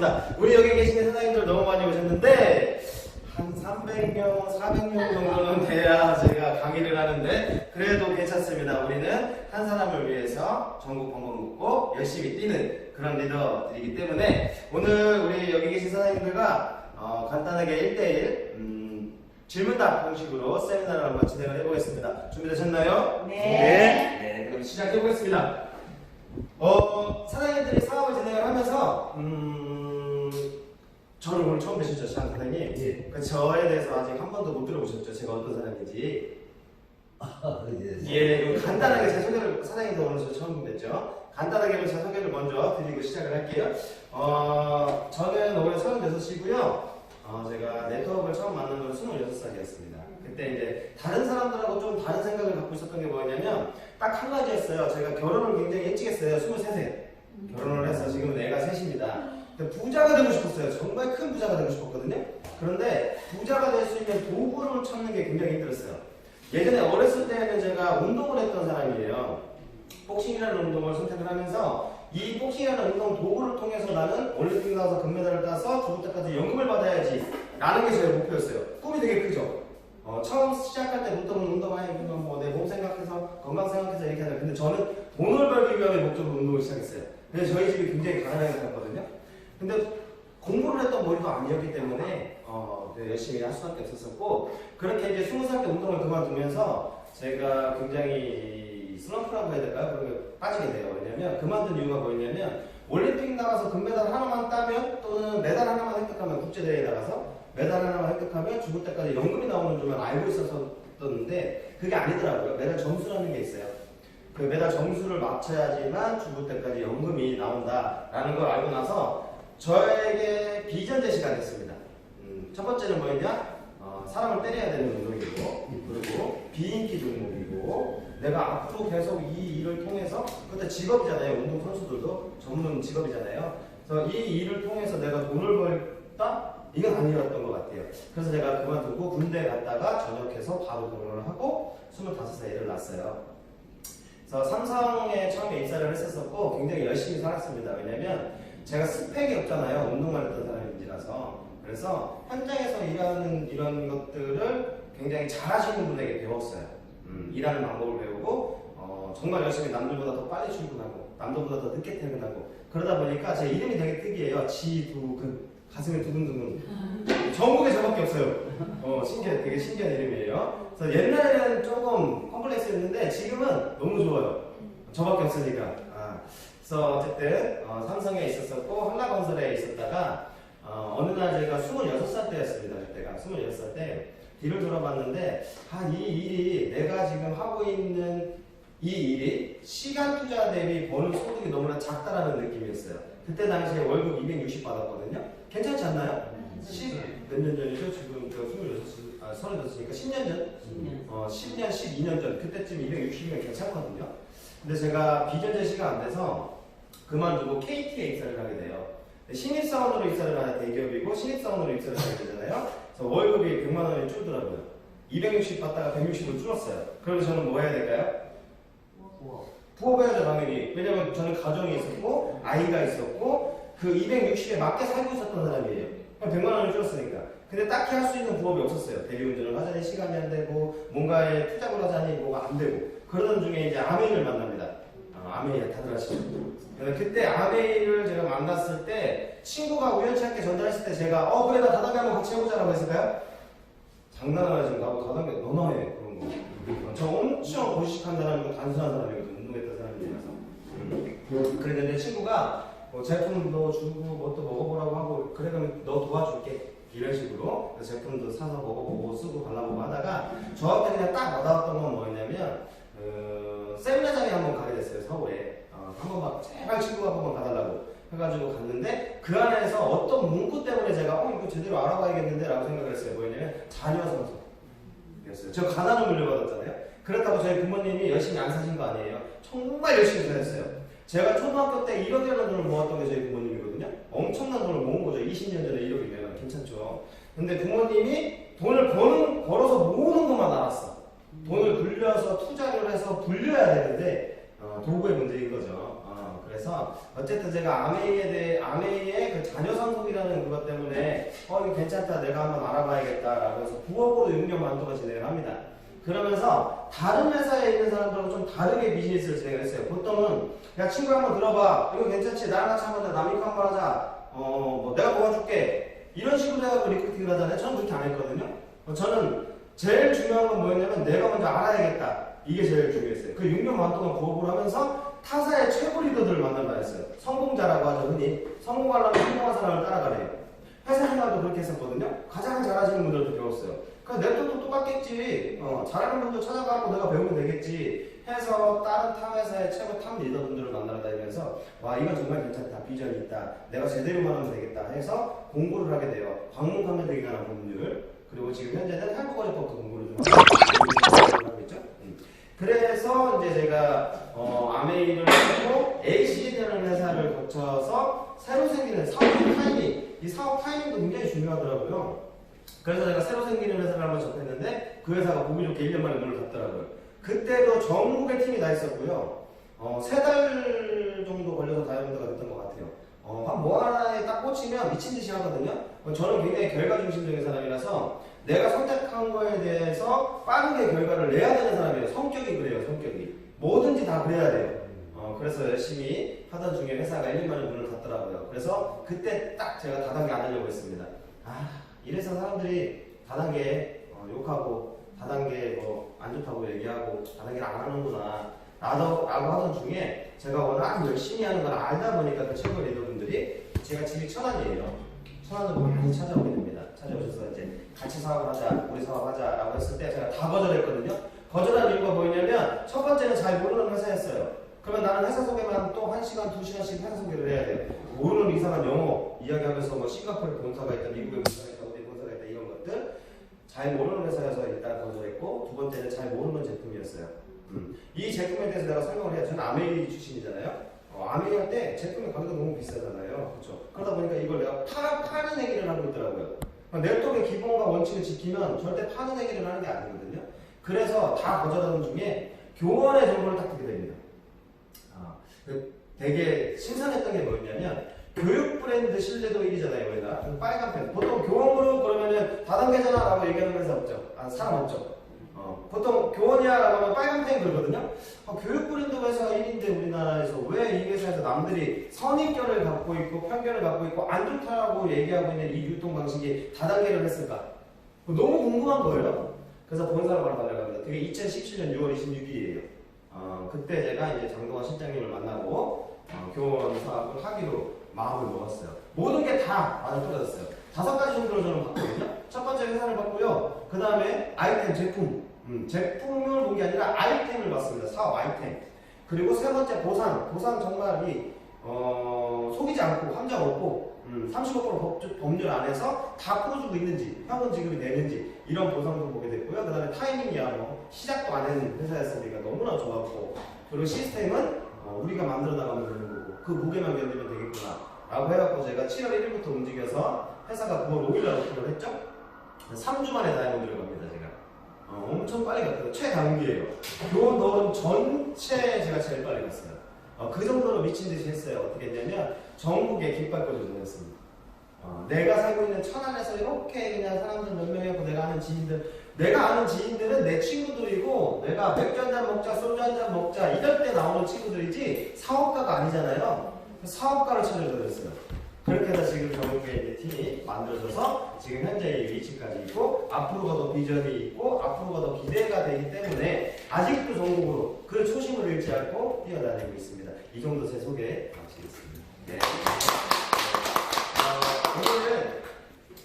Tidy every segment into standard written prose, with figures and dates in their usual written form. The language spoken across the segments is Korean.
하겠습니다. 우리 여기 계신 사장님들 너무 많이 오셨는데 한 300명, 400명 정도는 돼야 제가 강의를 하는데 그래도 괜찮습니다. 우리는 한 사람을 위해서 전국 방방 묻고 열심히 뛰는 그런 리더들이기 때문에 오늘 우리 여기 계신 사장님들과 간단하게 1대1 질문답 형식으로 세미나를 한번 진행을 해보겠습니다. 준비되셨나요? 네. 그럼 시작해보겠습니다. 사장님들이 사업을 진행을 하면서 저를 오늘 처음 뵈셨죠, 장 사장님? 예. 저에 대해서 아직 한 번도 못 들어보셨죠, 제가 어떤 사람인지. 그러게. 예, 간단하게 제 소개를, 사장님도 오늘 저 처음 뵀죠. 간단하게 제 소개를 먼저 드리고 시작을 할게요. 저는 올해 36이고요. 제가 네트워크를 처음 만난 건 26살이었습니다. 그때 이제 다른 사람들하고 좀 다른 생각을 갖고 있었던 게 뭐냐면 딱 한 가지였어요. 제가 결혼을 굉장히 일찍 했어요. 23세. 결혼을 해서 지금은 애가 셋입니다. 부자가 되고 싶었어요. 정말 큰 부자가 되고 싶었거든요. 그런데 부자가 될 수 있는 도구를 찾는 게 굉장히 힘들었어요. 예전에 어렸을 때는 제가 운동을 했던 사람이에요. 복싱이라는 운동을 선택을 하면서 이 복싱이라는 운동 도구를 통해서 나는 올림픽 나가서 금메달을 따서 죽을 때까지 연금을 받아야지 라는 게 제 목표였어요. 꿈이 되게 크죠. 처음 시작할 때부터는 운동하면 뭐 내 몸 생각해서 건강 생각해서 이렇게 하는 근데 저는 돈을 벌기 위한 목적으로 운동을 시작했어요. 근데 저희 집이 굉장히 가난하게 살았거든요. 근데 공부를 했던 머리도 아니었기 때문에 열심히 할 수밖에 없었고 그렇게 이제 20살 때 운동을 그만두면서 제가 굉장히 슬럼프라고 해야 될까요? 그렇게 빠지게 돼요. 왜냐면 그만둔 이유가 뭐였냐면 올림픽 나가서 금메달 하나만 따면 또는 메달 하나만 획득하면 국제대회에 나가서 메달 하나만 획득하면 죽을 때까지 연금이 나오는 줄만 알고 있었었는데 그게 아니더라고요. 메달 점수라는 게 있어요. 그 메달 점수를 맞춰야지만 죽을 때까지 연금이 나온다라는 걸 알고 나서 저에게 비전 제시가 됐습니다. 첫 번째는 뭐였냐? 사람을 때려야 되는 운동이고 그리고 비인기 종목이고 내가 앞으로 계속 이 일을 통해서 그때 직업이잖아요. 운동 선수들도 전문 직업이잖아요. 그래서 이 일을 통해서 내가 돈을 벌다? 이건 아니었던 것 같아요. 그래서 제가 그만두고 군대 갔다가 전역해서 바로 결혼을 하고 25살에 애를 낳았어요. 그래서 삼성에 처음에 입사를 했었고 굉장히 열심히 살았습니다. 왜냐면 제가 스펙이 없잖아요. 운동만 했던 사람인지라서. 그래서 현장에서 일하는 이런 것들을 굉장히 잘하시는 분에게 배웠어요. 일하는 방법을 배우고 정말 열심히 남들보다 더 빨리 출근하고 남들보다 더 늦게 퇴근하고 그러다 보니까 제 이름이 되게 특이해요. 지두근 가슴에 두근두근 전국에 저밖에 없어요. 되게 신기한 이름이에요. 그래서 옛날에는 조금 컴플렉스였는데 지금은 너무 좋아요. 저밖에 없으니까. 그래서 어쨌든 삼성에 있었었고 한라건설에 있었다가 어느 날 제가 26살 때였습니다. 그때가 26살 때 뒤를 돌아봤는데 이 일이 내가 지금 하고 있는 이 일이 시간 투자 대비 버는 소득이 너무나 작다라는 느낌이었어요. 그때 당시에 월급 260 받았거든요. 괜찮지 않나요? 몇 년 전이죠? 지금 제가 36이니까 10년 전? 10년, 12년 전 그때쯤 260이면 괜찮거든요. 근데 제가 비전 제시가 안 돼서 그만두고 KT에 입사를 하게 돼요. 신입사원으로 입사를 하는 대기업이고 신입사원으로 입사를 하게 되잖아요. 그래서 월급이 100만 원이 줄더라고요. 260 받다가 160으로 줄었어요. 그러면 저는 뭐 해야 될까요? 부업해야죠 당연히. 왜냐면 저는 가정이 있었고 아이가 있었고 그 260에 맞게 살고 있었던 사람이에요. 100만 원이 줄었으니까. 근데 딱히 할 수 있는 부업이 없었어요. 대리운전을 하자니 시간이 안 되고 뭔가에 투자를 하자니 뭐가 안 되고 그러던 중에 이제 아메이를 만납니다. 아메이 다들 아시죠? 그때 아메이를 제가 만났을 때 친구가 우연치 않게 전달했을 때 제가 그래 나 다단계 한번 같이 해보자라고 했을까요? 장난을 하지 나하고 다단계 너나 해 그런 거. 저 엄청 고식한 사람이고 단순한 사람이거든요. 운동했던 사람이라서. 그랬는데 친구가 제품도 주고 뭐 또 먹어보라고 하고 그래 그러면 너 도와줄게 이런 식으로 제품도 사서 먹어보고 쓰고 발라보고 하다가 저한테 그냥 딱 와닿았던 건 뭐였냐면 세미나장에 한번 가게 됐어요. 서울에 한 번만 제발 친구가 한 번 가달라고 해가지고 갔는데 그 안에서 어떤 문구 때문에 제가 이거 제대로 알아봐야겠는데 라고 생각을 했어요. 뭐였냐면 자녀 성소였어요. 저 가난을 물려받았잖아요. 그렇다고 저희 부모님이 열심히 안 사신 거 아니에요. 정말 열심히 사셨어요. 제가 초등학교 때 1억이라는 돈을 모았던 게 저희 부모님이거든요. 엄청난 돈을 모은 거죠. 20년 전에 1억이면 괜찮죠. 근데 부모님이 돈을 벌어서 모으는 것만 알았어. 돈을 불려서 투자를 해서 불려야 되는데 도구의 문제인 거죠. 그래서 어쨌든 제가 아메이의 그 자녀 상속이라는 그것 때문에 이거 괜찮다, 내가 한번 알아봐야겠다라고 해서 부업으로 6년 만도가 진행을 합니다. 그러면서 다른 회사에 있는 사람들하고 좀 다르게 비즈니스를 진행을 했어요. 보통은 야 친구 한번 들어봐, 이거 괜찮지, 나랑 같이 한번 남이거 한번 하자, 뭐 내가 도와줄게, 이런 식으로 해가지고 리크루팅을 하잖아요. 저는 그렇게 안 했거든요. 저는 제일 중요한 건 뭐였냐면 내가 먼저 알아야겠다, 이게 제일 중요했어요. 그 6년 반 동안 부업을 하면서 타사의 최고 리더들을 만나려 했어요. 성공자라고 하죠. 흔히 성공하려면 성공한 사람을 따라가래요. 회사 생활도 그렇게 했었거든요. 가장 잘하시는 분들도 배웠어요. 그러니까 내 것도 똑같겠지, 잘하는 분들 찾아가고 내가 배우면 되겠지 해서 다른 타 회사의 최고 탑 리더분들을 만나러 다니면서 와, 이건 정말 괜찮다, 비전이 있다, 내가 제대로만 하면 되겠다 해서 공부를 하게 돼요. 방문 판매등이라는 법률, 그리고 지금 현재는 할부거래법도 공부를 좀 하고 있죠. 그래서 이제 제가 아메이를 하고 AC라는 회사를 거쳐서 새로 생기는 사업 타이밍, 이 사업 타이밍도 굉장히 중요하더라고요. 그래서 제가 새로 생기는 회사를 한번 접했는데 그 회사가 보기 좋게 1년 만에 문을 닫더라고요. 그때도 전국에 팀이 다 있었고요. 3달 정도 걸려서 다이아몬드가 됐던 것 같아요. 한 뭐 하나에 딱 꽂히면 미친 듯이 하거든요. 저는 굉장히 결과 중심적인 사람이라서 내가 선택한 거에 대해서 빠르게 결과를 내야 되는 사람이에요. 성격이 그래요, 성격이. 뭐든지 다 그래야 돼요. 그래서 열심히 하던 중에 회사가 1년 만에 문을 닫더라고요. 그래서 그때 딱 제가 다단계 안 하려고 했습니다. 이래서 사람들이 다단계 욕하고 다단계 뭐 안 좋다고 얘기하고 다단계를 안 하는구나 라고 하던 중에 제가 워낙 열심히 하는 걸 알다 보니까 그 최고 리더분들이, 제가 집이 천안이에요. 천안으로 많이 찾아오게 됩니다. 찾아오셔서 이제 같이 사업을 하자, 우리 사업하자 라고 했을 때 제가 다 거절했거든요. 거절한 이유가 뭐냐면 첫 번째는 잘 모르는 회사였어요. 그러면 나는 회사 소개만 또 1시간, 2시간씩 회사 소개를 해야 돼요. 모르는 이상한 영어 이야기하면서 뭐 싱가포르에 본사가 있다, 미국에 본사가 있다, 어디 본사가 있다, 이런 것들 잘 모르는 회사여서 일단 거절했고, 두 번째는 잘 모르는 제품이었어요. 이 제품에 대해서 내가 설명을 해야, 저는 아메이 출신이잖아요. 아메이 할 때 제품의 가격이 너무 비싸잖아요. 그렇죠? 그러다 보니까 이걸 내가 파는 얘기를 하고 있더라고요. 넬톡의 기본과 원칙을 지키면 절대 파는 얘기를 하는 게 아니거든요. 그래서 다 거절하는 중에 교원의 정보를 딱 듣게 됩니다. 되게 신선했던 게 뭐였냐면, 교육 브랜드 신뢰도 1위잖아요, 우리가. 빨간 펜. 보통 교원그룹 그러면은 다단계잖아 라고 얘기하는 회사 없죠. 사람 없죠. 보통 교원이야 라고 하면 빨간 펜 그러거든요. 교육 브랜드 회사가 1위인데 우리나라에서 왜 이 회사에서 남들이 선입견을 갖고 있고 편견을 갖고 있고 안 좋다라고 얘기하고 있는 이 유통 방식이 다단계를 했을까? 너무 궁금한 거예요. 그래서 본사로 바로 달려갑니다. 그게 2017년 6월 26일이에요. 그때 제가 이제 장동환 실장님을 만나고 교원 사업을 하기로 마음을 먹었어요. 모든 게 다 맞아 떨어졌어요. 5가지 정도로 저는 봤거든요. 첫 번째 회사를 봤고요. 그 다음에 아이템, 제품을 본 게 아니라 아이템을 봤습니다. 사업 아이템. 그리고 세 번째 보상 정말 속이지 않고 함정 없고 35% 법률 안에서 다 풀어주고 있는지, 현금 지급이 되는지 이런 보상도 보게 됐고요. 그 다음에 타이밍이야 뭐 시작도 안 했는 회사였으니까 너무나 좋았고, 그리고 시스템은 우리가 만들어 나가면 되는 거고 그 무게만 견디면 되겠구나 라고 해갖고 제가 7월 1일부터 움직여서 회사가 9월 5일날 오픈을 했죠. 3주 만에 다이아몬드를 갑니다. 제가 엄청 빨리 갔거든요. 최단기예요. 교원 넣은 전체 제가 제일 빨리 갔어요. 그 정도로 미친 듯이 했어요. 어떻게 했냐면 전국에 깃발꽂이 도전했습니다. 내가 살고 있는 천안에서 이렇게 그냥 사람들 몇 명이고 내가 아는 지인들은 내 친구들이고, 내가 맥주 한잔 먹자, 소주 한잔 먹자 이럴 때 나오는 친구들이지 사업가가 아니잖아요. 사업가를 찾아드렸어요. 그렇게 해서 지금 전국에 이제 팀이 만들어져서 지금 현재 위치까지 있고, 앞으로가 더 비전이 있고 앞으로가 더 기대가 되기 때문에 아직도 전국으로 그 초심을 잃지 않고 뛰어다니고 있습니다. 이 정도 제 소개 마치겠습니다. 네. 오늘은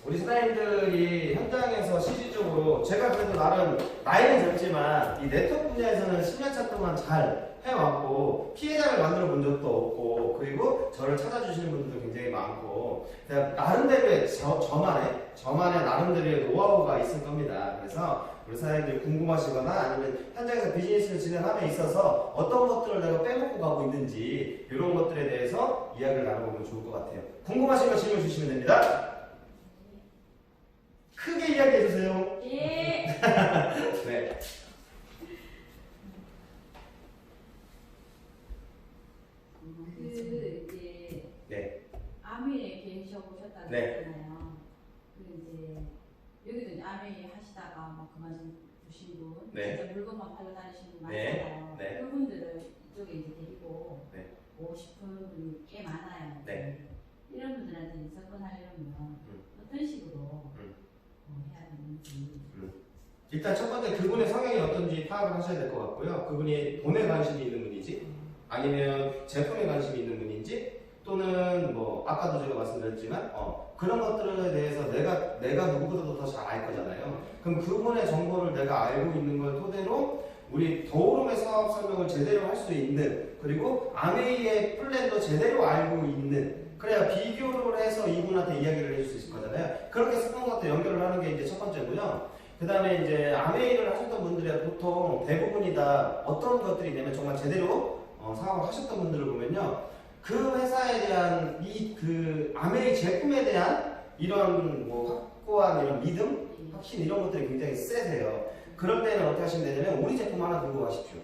우리 사장님들이 현장에서 실질적으로, 제가 그래도 나름 나이는 젊지만 이 네트워크 분야에서는 10년차 동안 잘 해왔고 피해자를 만들어 본 적도 없고, 그리고 저를 찾아주시는 분들도 굉장히 많고, 나름대로의 저만의 나름대로의 노하우가 있을 겁니다. 그래서 우리 사장님들이 궁금하시거나 아니면 현장에서 비즈니스를 진행함에 있어서 어떤 것들을 내가 빼먹고 가고 있는지 이런 것들에 대해서 이야기를 나눠보면 좋을 것 같아요. 궁금하신 질문 주시면 됩니다. 크게 이야기해 주세요. 예. 네. 그 아메이 하시다가 뭐 그만두신 분, 네. 진짜 물건만 팔러 다니시는 분 네. 많잖아요. 네. 그분들을 이쪽에 이제 데리고 네. 오고 싶은 분이 꽤 많아요. 네. 이런 분들한테 접근하려면 어떤 식으로 해야 되는지. 일단 첫 번째 그분의 성향이 어떤지 파악을 하셔야 될 것 같고요. 그분이 돈에 관심이 있는 분인지 아니면 제품에 관심이 있는 분인지 또는 뭐 아까도 제가 말씀드렸지만 그런 것들에 대해서 내가 누구보다도 더 잘 알 거잖아요. 그럼 그분의 정보를 내가 알고 있는 걸 토대로 우리 더오름의 사업 설명을 제대로 할 수 있는 그리고 아메이의 플랜도 제대로 알고 있는 그래야 비교를 해서 이분한테 이야기를 해줄 수 있을 거잖아요. 그렇게 쓰는 것도 연결을 하는 게 이제 첫 번째고요. 그 다음에 이제 아메이를 하셨던 분들이 보통 대부분이 다 어떤 것들이 있냐면 정말 제대로 사업을 하셨던 분들을 보면요. 그 회사에 대한 그 아메이 제품에 대한 이런 뭐 확고한 이런 믿음, 확신 이런 것들이 굉장히 세세요. 그럴 때는 어떻게 하시면 되냐면 우리 제품 하나 들고 가십시오.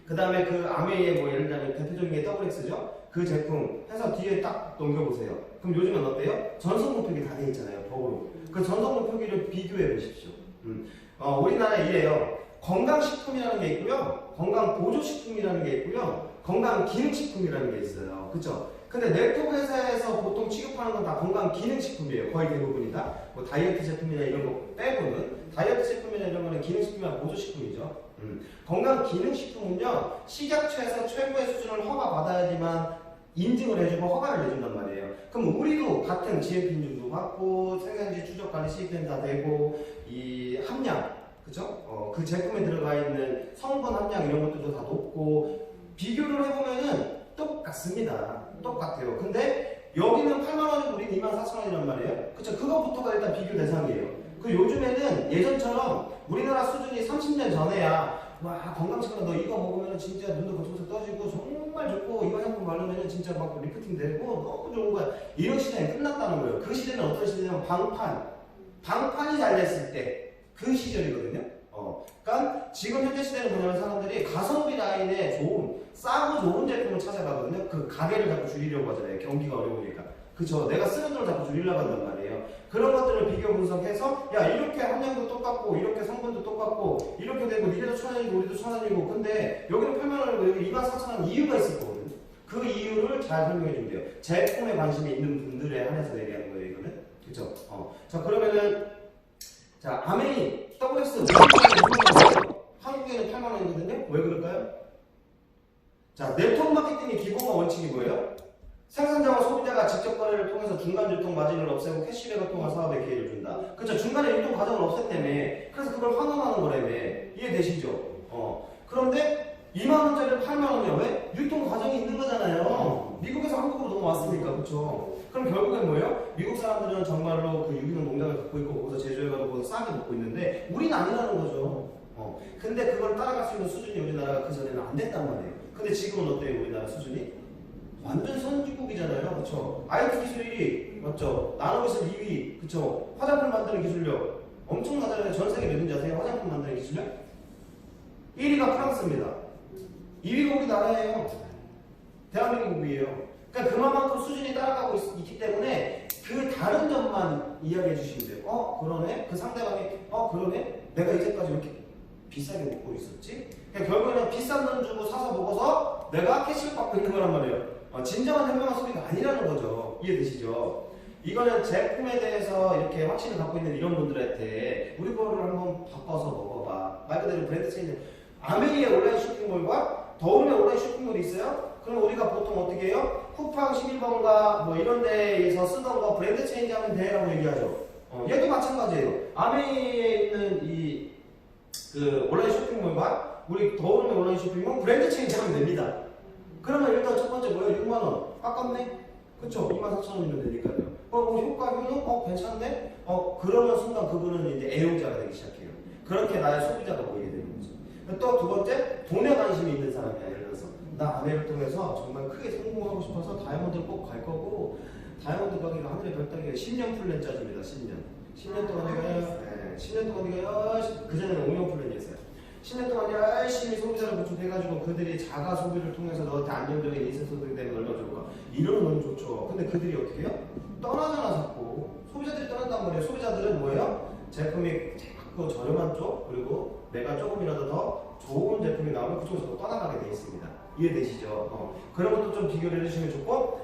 그 다음에 그 아메이의 뭐 예를 들면 대표적인 게 WX죠. 그 제품 해서 뒤에 딱 넘겨보세요. 그럼 요즘은 어때요? 전성분 표기 다 돼 있잖아요. 법으로. 그 전성분 표기를 비교해 보십시오. 우리나라에 이래요. 건강식품이라는 게 있고요. 건강보조식품이라는 게 있고요. 건강기능식품이라는 게 있어요. 그쵸? 근데 네트워크 회사에서 보통 취급하는 건 다 건강기능식품이에요. 거의 대부분이 다. 뭐 다이어트 제품이나 이런 거 빼고는. 다이어트 제품이나 이런 거는 기능식품이나 보조식품이죠. 건강기능식품은요. 식약처에서 최고의 수준을 허가받아야지만 인증을 해주고 허가를 내준단 말이에요. 그럼 우리도 같은 GMP 인증도 받고 생산지 추적관리 시스템 다 되고 이 함량, 그죠? 그 제품에 들어가 있는 성분 함량 이런 것들도 다 높고 비교를 해보면은 똑같습니다. 똑같아요. 근데 여기는 8만원이고 우리는 24,000원이란 말이에요. 그쵸? 그것부터가 일단 비교 대상이에요. 그 요즘에는 예전처럼 우리나라 수준이 30년 전에야 와 건강식품 너 이거 먹으면 진짜 눈도 거쳐서 떠지고 정말 좋고 이 화장품 바르면 진짜 막 리프팅 되고 너무 좋은 거야. 이런 시대는 끝났다는 거예요. 그 시대는 어떤 시대냐면 방판이 잘 됐을 때 그 시절이거든요. 그러니까 지금 현재 시대는 뭐냐면 사람들이 가성비 라인에 좋은 싸고 좋은 제품을 찾아가거든요. 그 가게를 자꾸 줄이려고 하잖아요. 경기가 어려우니까. 그쵸? 내가 쓰는 돈을 자꾸 줄이려고 한단 말이에요. 그런 것들을 비교 분석해서 야 이렇게 함량도 똑같고 이렇게 성분도 똑같고 이렇게 되고 니네도 1,000원이고 우리도 1,000원이고 근데 여기는 8만원이고 여기 24,000원 이유가 있을 거거든요. 그 이유를 잘 설명해 주면 돼요. 제품에 관심이 있는 분들에 한해서 얘기하는 거예요. 이거는. 그쵸? 자 그러면은 자 아메이 WX 한국에는 8만원이거든요. 왜 그럴까요? 자 네트워크 마케팅의 기본과 원칙이 뭐예요? 생산자와 소비자가 직접 거래를 통해서 중간 유통 마진을 없애고 캐시백을 통한 사업에 기회를 준다. 그렇죠. 중간에 유통 과정을 없앴다며. 그래서 그걸 환원하는 거라며. 이해되시죠? 그런데 2만원짜리를 8만원이야. 왜? 유통 과정이 있는 거잖아요. 미국에서 한국으로 넘어왔으니까. 그렇죠. 그럼 결국엔 뭐예요? 미국 사람들은 정말로 그 유기농 농장을 갖고 있고 거기서 제조해가지고 거기서 싸게 먹고 있는데 우리는 아니라는 거죠. 근데 그걸 따라갈 수 있는 수준이 우리나라가 그 전에는 안 됐단 말이에요. 근데 지금은 어때요? 우리나라 수준이? 완전 선진국이잖아요. 그쵸? IT 기술 1위, 맞죠? 나노기술 2위, 그쵸? 화장품 만드는 기술력 엄청나잖아요. 전 세계 몇인지 아세요? 화장품 만드는 기술력? 1위가 프랑스입니다. 2위가 우리나라예요. 대한민국이에요. 그러니까 그만큼 수준이 따라가고 있기 때문에 그 다른 점만 이야기해 주시면 돼요. 그러네? 그 상대방이 그러네? 내가 이제까지 이렇게 비싸게 먹고 있었지? 그러니까 결국에는 비싼 돈 주고 사서 먹어서 내가 캐시를 받고 있는 거란 말이에요. 진정한 현명한 소비가 아니라는 거죠. 이해되시죠? 이거는 제품에 대해서 이렇게 확신을 갖고 있는 이런 분들한테 우리 거를 한번 바꿔서 먹어봐. 말 그대로 브랜드 체인지. 아메이의 온라인 쇼핑몰과 더움의 온라인 쇼핑몰이 있어요? 그럼 우리가 보통 어떻게 해요? 쿠팡 11번가 뭐 이런 데에서 쓰던 거 브랜드 체인지 하면 돼라고 얘기하죠. 얘도 마찬가지예요. 아메이에 있는 그 온라인 쇼핑몰과 우리 더움의 온라인 쇼핑몰 브랜드 체인지 하면 됩니다. 그러면 일단 첫 번째 뭐예요? 6만원. 깎았네? 그쵸? 24,000원이면 되니까요. 뭐 효과, 효능? 괜찮네? 그러면 순간 그분은 이제 애용자가 되기 시작해요. 그렇게 나의 소비자가 보이게 되는 거죠. 또 두 번째, 돈에 관심이 있는 사람이야. 예를 들어서. 나 아메이를 통해서 정말 크게 성공하고 싶어서 다이아몬드를 꼭 갈 거고, 다이아몬드 가기가 하늘의 별 따기가 10년 플랜 짜줍니다. 10년 동안 내가, 10년 동안 내가 그전에는 5년 플랜이었어요. 10년 동안 열심히 소비자를 구축해가지고 그들이 자가 소비를 통해서 너한테 안정적인 인생 소득이 되면 얼마나 좋을까? 이러면 너무 좋죠. 근데 그들이 어떻게 해요? 떠나잖아 자꾸. 소비자들이 떠난단 말이에요. 소비자들은 뭐예요? 제품이 자꾸 저렴한 쪽 그리고 내가 조금이라도 더 좋은 제품이 나오면 그쪽으로 떠나가게 돼 있습니다. 이해되시죠? 그런 것도 좀 비교를 해주시면 좋고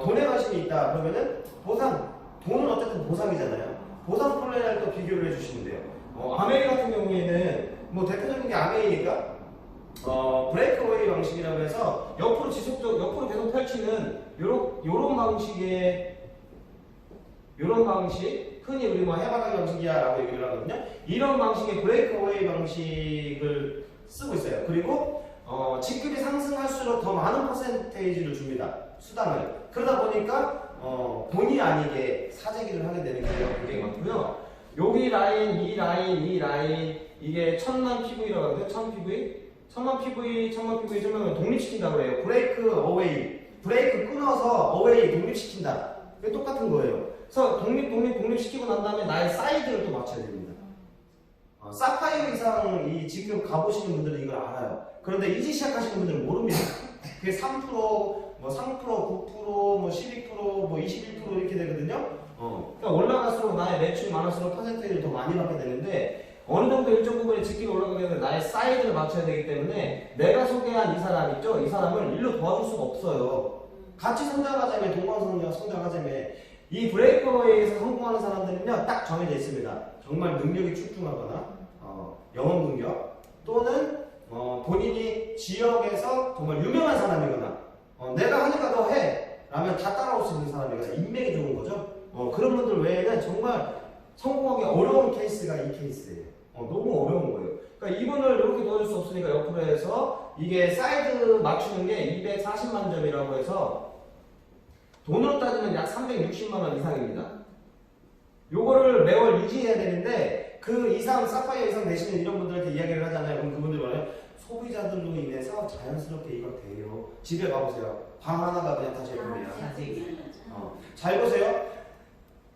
돈에 관심이 있다 그러면은 보상 돈은 어쨌든 보상이잖아요. 보상 플랜을 또 비교를 해주시면 돼요. 아메이 같은 경우에는 뭐 대표적인 게 아메이니까 브레이크웨이 방식이라고 해서 옆으로 계속 펼치는 요런 방식 흔히 우리 뭐 해바라기 방식이야라고 얘기를 하거든요. 이런 방식의 브레이크웨이 방식을 쓰고 있어요. 그리고 직급이 상승할수록 더 많은 퍼센테이지를 줍니다. 수당을. 그러다 보니까 본의 아니게 사재기를 하게 되는 경우가 굉장히 많고요. 여기 라인, 이 라인 이게 천만 PV라고 하거든요. 천만 PV 설명을 독립시킨다고 해요. 브레이크 어웨이, 브레이크 끊어서 어웨이 독립시킨다. 그게 똑같은 거예요. 그래서 독립시키고 난 다음에 나의 사이드를 또 맞춰야 됩니다. 사파이어 이상 이 지금 가보시는 분들은 이걸 알아요. 그런데 이제 시작하시는 분들은 모릅니다. 그게 3%, 뭐 3%, 9%, 뭐 12%, 뭐 21% 이렇게 되거든요. 그러니까 올라갈수록 나의 매출이 많을수록 퍼센테이지를 더 많이 받게 되는데 어느 정도 일정 부분에 직기가 올라가게 되면 나의 사이드를 맞춰야 되기 때문에 내가 소개한 이 사람 있죠? 이 사람을 일로 도와줄 수가 없어요. 같이 성장하자면 성장하자면 이 브레이커에서 성공하는 사람들은요 딱 정해져 있습니다. 정말 능력이 출중하거나 영업 능력 또는 본인이 지역에서 정말 유명한 사람이거나 내가 하니까 더 해 라면 다 따라올 수 있는 사람이거나 인맥이 좋은 거죠. 그런 분들 외에는 정말 성공하기 어려운 케이스가 이 케이스예요. 너무 어려운 거예요. 그러니까 이분을 이렇게 도와줄 수 없으니까 옆으로 해서 이게 사이드 맞추는 게 240만 점이라고 해서 돈으로 따지면 약 360만 원 이상입니다. 요거를 매월 유지해야 되는데 그 이상 사파이어 이상 되시는 이런 분들한테 이야기를 하잖아요. 그럼 그분들이 뭐냐면 소비자들로 인해서 자연스럽게 이거 돼요. 집에 가보세요. 방 하나가 그냥 다 제품이야. 잘 보세요.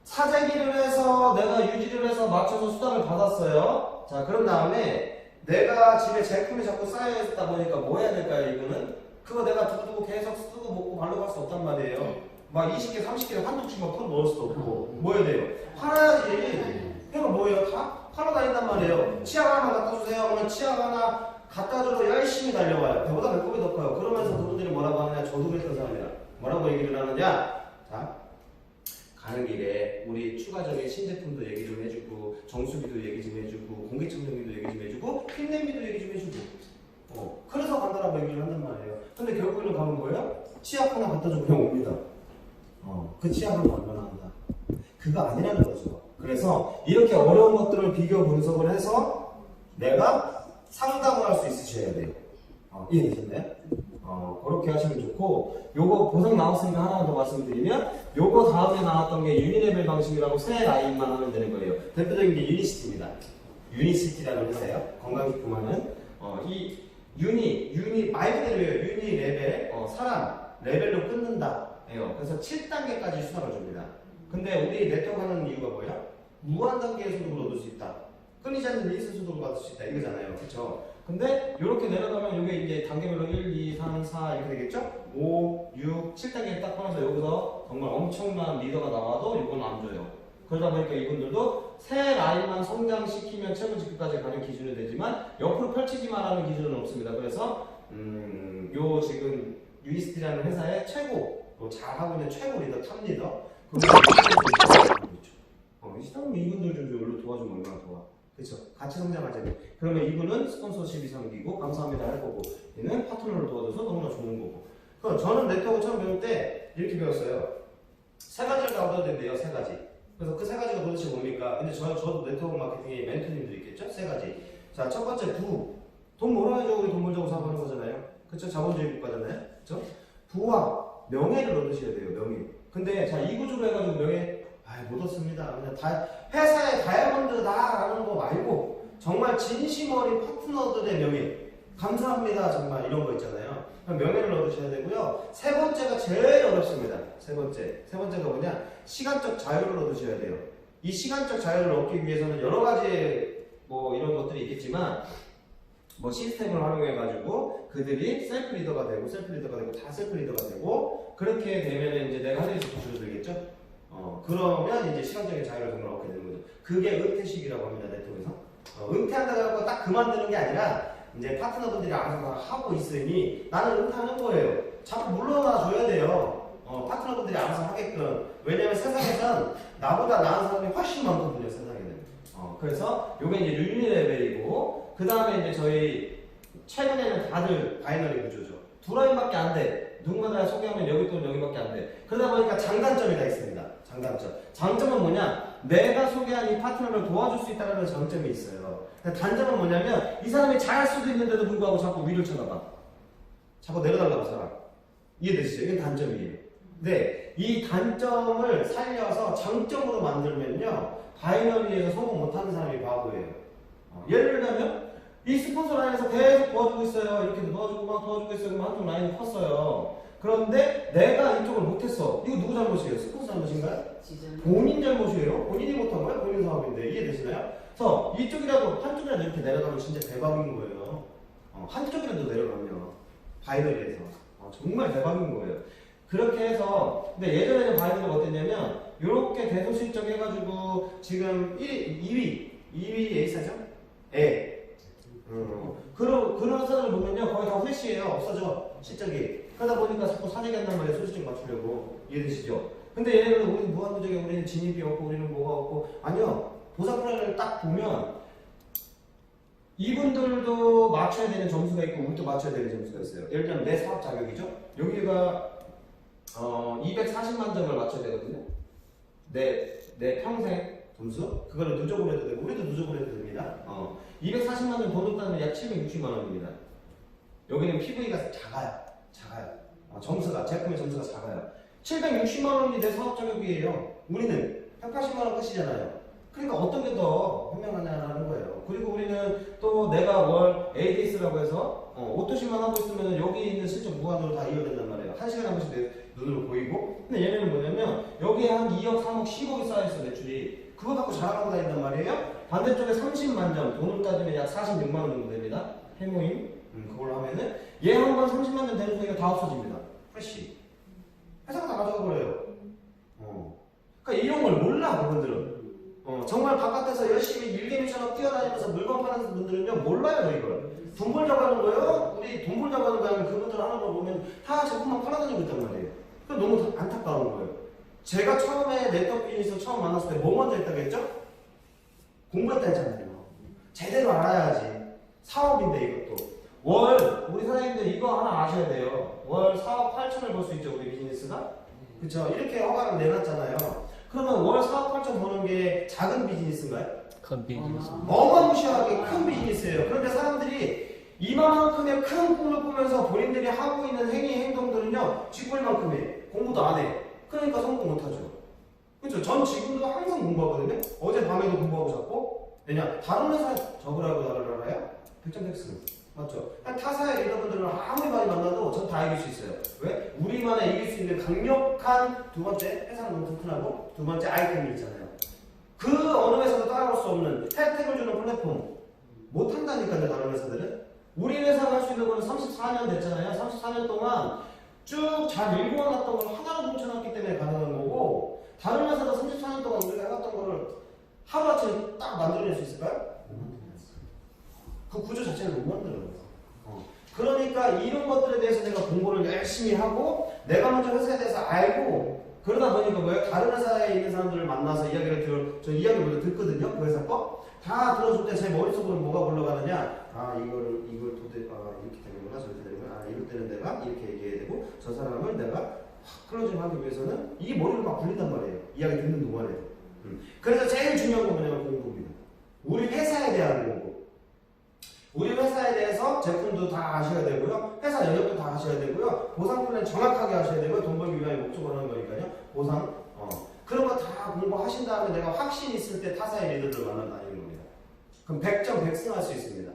사재기를 해서 내가 유지를 해서 맞춰서 수당을 받았어요. 자 그런 다음에 내가 집에 제품이 자꾸 쌓여있다 보니까 뭐 해야 될까요? 이거는 그거 내가 두고두고 계속 쓰고 먹고 발로 갈 수 없단 말이에요. 막 20개 30개 한두 씩 막 돈 넣을 수도 없고 뭐 해야 돼요? 팔아야지. 그러면 뭐예요? 다 팔아 다닌단 말이에요. 치약 하나 갖다 주세요. 그러면 치약 하나 갖다 줘도 열심히 달려와요. 배보다 배꼽이 더 커요. 그러면서 그분들이 뭐라고 하느냐? 저도 그랬던 사람이라 뭐라고 얘기를 하느냐? 자 가는 길에 우리 추가적인 신제품도 얘기 좀 해주고 정수비도 얘기 좀 해주고 공기청정기도 얘기 좀 해주고 필름비도 얘기 좀 해주고 그래서 간다라고 얘기를 한단 말이에요. 근데 결국에는 가면 뭐예요? 치약 하나 갖다 주고 그냥 옵니다. 그 치약은 얼마나 한다? 그거 아니라는 거죠. 그래서 이렇게 어려운 것들을 비교 분석을 해서 내가 상담을 할 수 있으셔야 돼요. 이해되셨나요? 그렇게 하시면 좋고 요거 보상 나왔으니까 하나만 더 말씀드리면 요거 다음에 나왔던 게 유니레벨 방식이라고 새 라인만 하면 되는 거예요. 대표적인 게 유니시티입니다. 유니시티라는 회사예요. 건강식품하는 이 유니 말 그대로예요. 유니레벨 사람 레벨로 끊는다 예요. 그래서 7단계까지 수당을 줍니다. 근데 우리 네트워크 하는 이유가 뭐예요? 무한 단계의 소득을 얻을 수 있다. 끊이지 않는 일시 소득을 받을 수 있다. 이거잖아요. 그쵸? 근데 이렇게 내려가면 이게 이제 단계별로 1, 2, 3, 4 이렇게 되겠죠? 5, 6, 7단계 딱 하면서 여기서 정말 엄청난 리더가 나와도 이건 안 줘요. 그러다 보니까 이분들도 새 라인만 성장시키면 최고 직급까지 가는 기준이 되지만 옆으로 펼치지 말라는 기준은 없습니다. 그래서 요 지금 유이스트라는 회사의 최고 잘하고 있는 최고 리더, 탑 리더 그럼 이분들 좀 여기로 도와주면 얼마나 좋아. 그렇죠. 같이 성장하자면 그러면 이분은 스폰서십이 생기고 감사합니다 할 거고 얘는 파트너를 도와줘서 너무나 좋은 거고. 그럼 저는 네트워크 처음 배울 때 이렇게 배웠어요. 세 가지를 다 얻어야 된대요. 세 가지. 그래서 그 세 가지가 도대체 뭡니까? 근데 저도 네트워크 마케팅의 멘토님들 있겠죠? 세 가지. 자, 첫 번째 돈 벌어야죠. 우리 돈 벌자고 사업하는 거잖아요. 그렇죠? 자본주의 국가잖아요. 그렇죠? 부와 명예를 얻으셔야 돼요. 명예. 근데 자, 이 구조로 해가지고 명예 못 얻습니다. 그냥 회사의 다이아몬드다라는 거 말고 정말 진심 어린 파트너들의 명예. 감사합니다. 정말 이런 거 있잖아요. 명예를 얻으셔야 되고요. 세 번째가 제일 어렵습니다. 세 번째가 뭐냐? 시간적 자유를 얻으셔야 돼요. 이 시간적 자유를 얻기 위해서는 여러 가지 뭐 이런 것들이 있겠지만 뭐 시스템을 활용해가지고 그들이 셀프 리더가 되고 다 셀프 리더가 되고 그렇게 되면 이제 내가 하는 일이 더 줄어들겠죠? 그러면 이제 시간적인 자유를 정말 얻게 되는 거죠. 그게 은퇴식이라고 합니다, 네트워크에서. 은퇴한다고 해서 딱 그만두는 게 아니라 이제 파트너분들이 알아서 다 하고 있으니 나는 은퇴하는 거예요. 자꾸 물러나 줘야 돼요. 파트너분들이 알아서 하게끔. 왜냐면 세상에선 나보다 나은 사람이 훨씬 많거든요, 세상에는. 그래서 요게 이제 윤리 레벨이고, 그 다음에 이제 저희 최근에는 다들 바이너리 구조죠. 두 라인밖에 안 돼. 누군가 소개하면 여기 또는 여기밖에 안 돼. 그러다 보니까 장단점이 다 있습니다. 장단점. 장점은 뭐냐? 내가 소개한 이 파트너를 도와줄 수 있다는 장점이 있어요. 단점은 뭐냐면 이 사람이 잘할 수도 있는데도 불구하고 자꾸 위를 쳐다봐. 자꾸 내려달라고 살아. 이해되시죠? 이게 단점이에요. 근데 이 단점을 살려서 장점으로 만들면요, 바이너리에서 성공 못하는 사람이 바보예요. 예를 들면 이 스폰서 라인에서 계속 도와주고 있어요. 이렇게 도와주고 막 도와주고 있어요. 그럼 한쪽 라인이 컸어요. 그런데 내가 이쪽을 못했어. 이거 누구 잘못이에요? 스폰서 잘못인가요? 본인 잘못이에요. 본인이 못한 거예요. 본인 사업인데. 이해되시나요? 그래서 이쪽이라도 한쪽이라도 이렇게 내려가면 진짜 대박인 거예요. 한쪽이라도 내려가면 바이너리에서 정말 대박인 거예요. 그렇게 해서 근데 예전에는 바이너리가 어땠냐면 이렇게 대소실적 해가지고 지금 2위 A사죠? 그런 회사들 보면요 거의 다 회시예요. 없어져 실적이. 그러다 보니까 자꾸 사재기 한단 말이에요. 소실적 맞추려고. 이해되시죠? 근데 얘네들은 우리는 무한도적에 우리는 진입이 없고 우리는 뭐가 없고 아니요. 보상 플랜을 딱 보면 이분들도 맞춰야 되는 점수가 있고 우리도 맞춰야 되는 점수가 있어요. 예를 들면 내 사업 자격이죠. 여기가 240만 점을 맞춰야 되거든요. 내 평생 점수 그거를 누적을 해도 되고 우리도 누적을 해도 됩니다. 240만 점 돈 줬다면 약 760만 원입니다. 여기는 PV가 작아요. 점수가 제품의 점수가 작아요. 760만 원이 내 사업 자격이에요. 우리는 180만 원 끝이잖아요. 그러니까 어떤 게 더 현명하냐라는 거예요. 그리고 우리는 또 내가 월 ADS라고 해서 오토시만 하고 있으면 여기 있는 실적 무한으로 다 이어된단 말이에요. 1시간에 한 번씩 내 눈으로 보이고. 근데 얘네는 뭐냐면 여기에 한 2억, 3억, 10억이 쌓여있어 매출이. 그거 갖고 자랑하고 다닌단 말이에요. 반대쪽에 30만 점, 돈을 따지면 약 46만 원 정도 됩니다. 해모임 그걸로 하면은 얘 한 번 30만 점 되는 소리가 다 없어집니다. 프레시. 회사가 다 가져가 버려요. 그러니까 이런 걸 몰라 그분들은. 정말 바깥에서 열심히 일개미처럼 뛰어다니면서 물건 파는 분들은요 몰라요 이걸. 돈 벌자고 하는 거예요. 우리 돈 벌자고 하는 거 아니면 그분들 하는 거 보면 다 제품만 팔아다니고 있단 말이에요. 그러니까 너무 안타까운 거예요. 제가 처음에 네트워크 비즈니스 처음 만났을 때 뭐 먼저 했다고 했죠? 공부했다 했잖아요. 제대로 알아야지. 사업인데 이것도. 우리 사장님들 이거 하나 아셔야 돼요. 월 4억 8천을 벌 수 있죠 우리 비즈니스가. 그쵸? 이렇게 허가를 내놨잖아요. 그러면 월 4억 8천 버는 게 작은 비즈니스인가요? 큰 비즈니스. 어마무시하게 큰 비즈니스예요. 그런데 사람들이 이만큼의 큰 꿈을 꾸면서 본인들이 하고 있는 행동들은요 쥐뿔만큼에 공부도 안 해. 그러니까 성공 못하죠. 그렇죠? 전 지금도 항상 공부하거든요. 어제 밤에도 공부하고 잤고. 왜냐? 다른 회사에 적으라고 나를 알아요? 100점 백승. 맞죠? 타사의 리더분들은 아무리 많이 만나도 전 다 이길 수 있어요. 왜? 우리만의 이길 수 있는 강력한 두 번째 회사는 너무 튼튼하고 두 번째 아이템이 있잖아요. 그 어느 회사도 따라올 수 없는 혜택을 주는 플랫폼 못한다니까요. 다른 회사들은. 우리 회사가 할 수 있는 거는 34년 됐잖아요. 34년 동안 쭉 잘 일궈놨던 걸 하나로 뭉쳐놨기 때문에 가능한 거고 다른 회사도 34년 동안 우리가 해왔던 거를 하루아침에 딱 만들어낼 수 있을까요? 그 구조 자체를 못 만들어요. 그러니까 이런 것들에 대해서 내가 공부를 열심히 하고 내가 먼저 회사에 대해서 알고 그러다 보니까 뭐예요? 다른 회사에 있는 사람들을 만나서 이야기를 저 이야기 먼저 듣거든요. 그 회사 거. 다 들어줄 때 제 머릿속으로 뭐가 굴러가느냐. 이걸 도대 이렇게 되는구나. 저렇게 되는구나. 이럴 때는 내가 이렇게 얘기해야 되고 저 사람을 내가 확 클로징 하기 위해서는 이게 머리를 막 굴린단 말이에요. 이야기 듣는 동안에. 그래서 제일 중요한 건 뭐냐면 공부입니다. 우리 회사에 대한 공부. 우리 회사에 대해서 제품도 다 아셔야 되고요. 회사 영역도 다 아셔야 되고요. 보상 플랜 정확하게 하셔야 되고요. 돈 벌기 위한 목적으로 하는 거니까요. 보상. 그런 거 다 공부하신 다음에 내가 확신 있을 때 타사의 리더들을 만나 다니는 겁니다. 그럼 100점 100승 할 수 있습니다.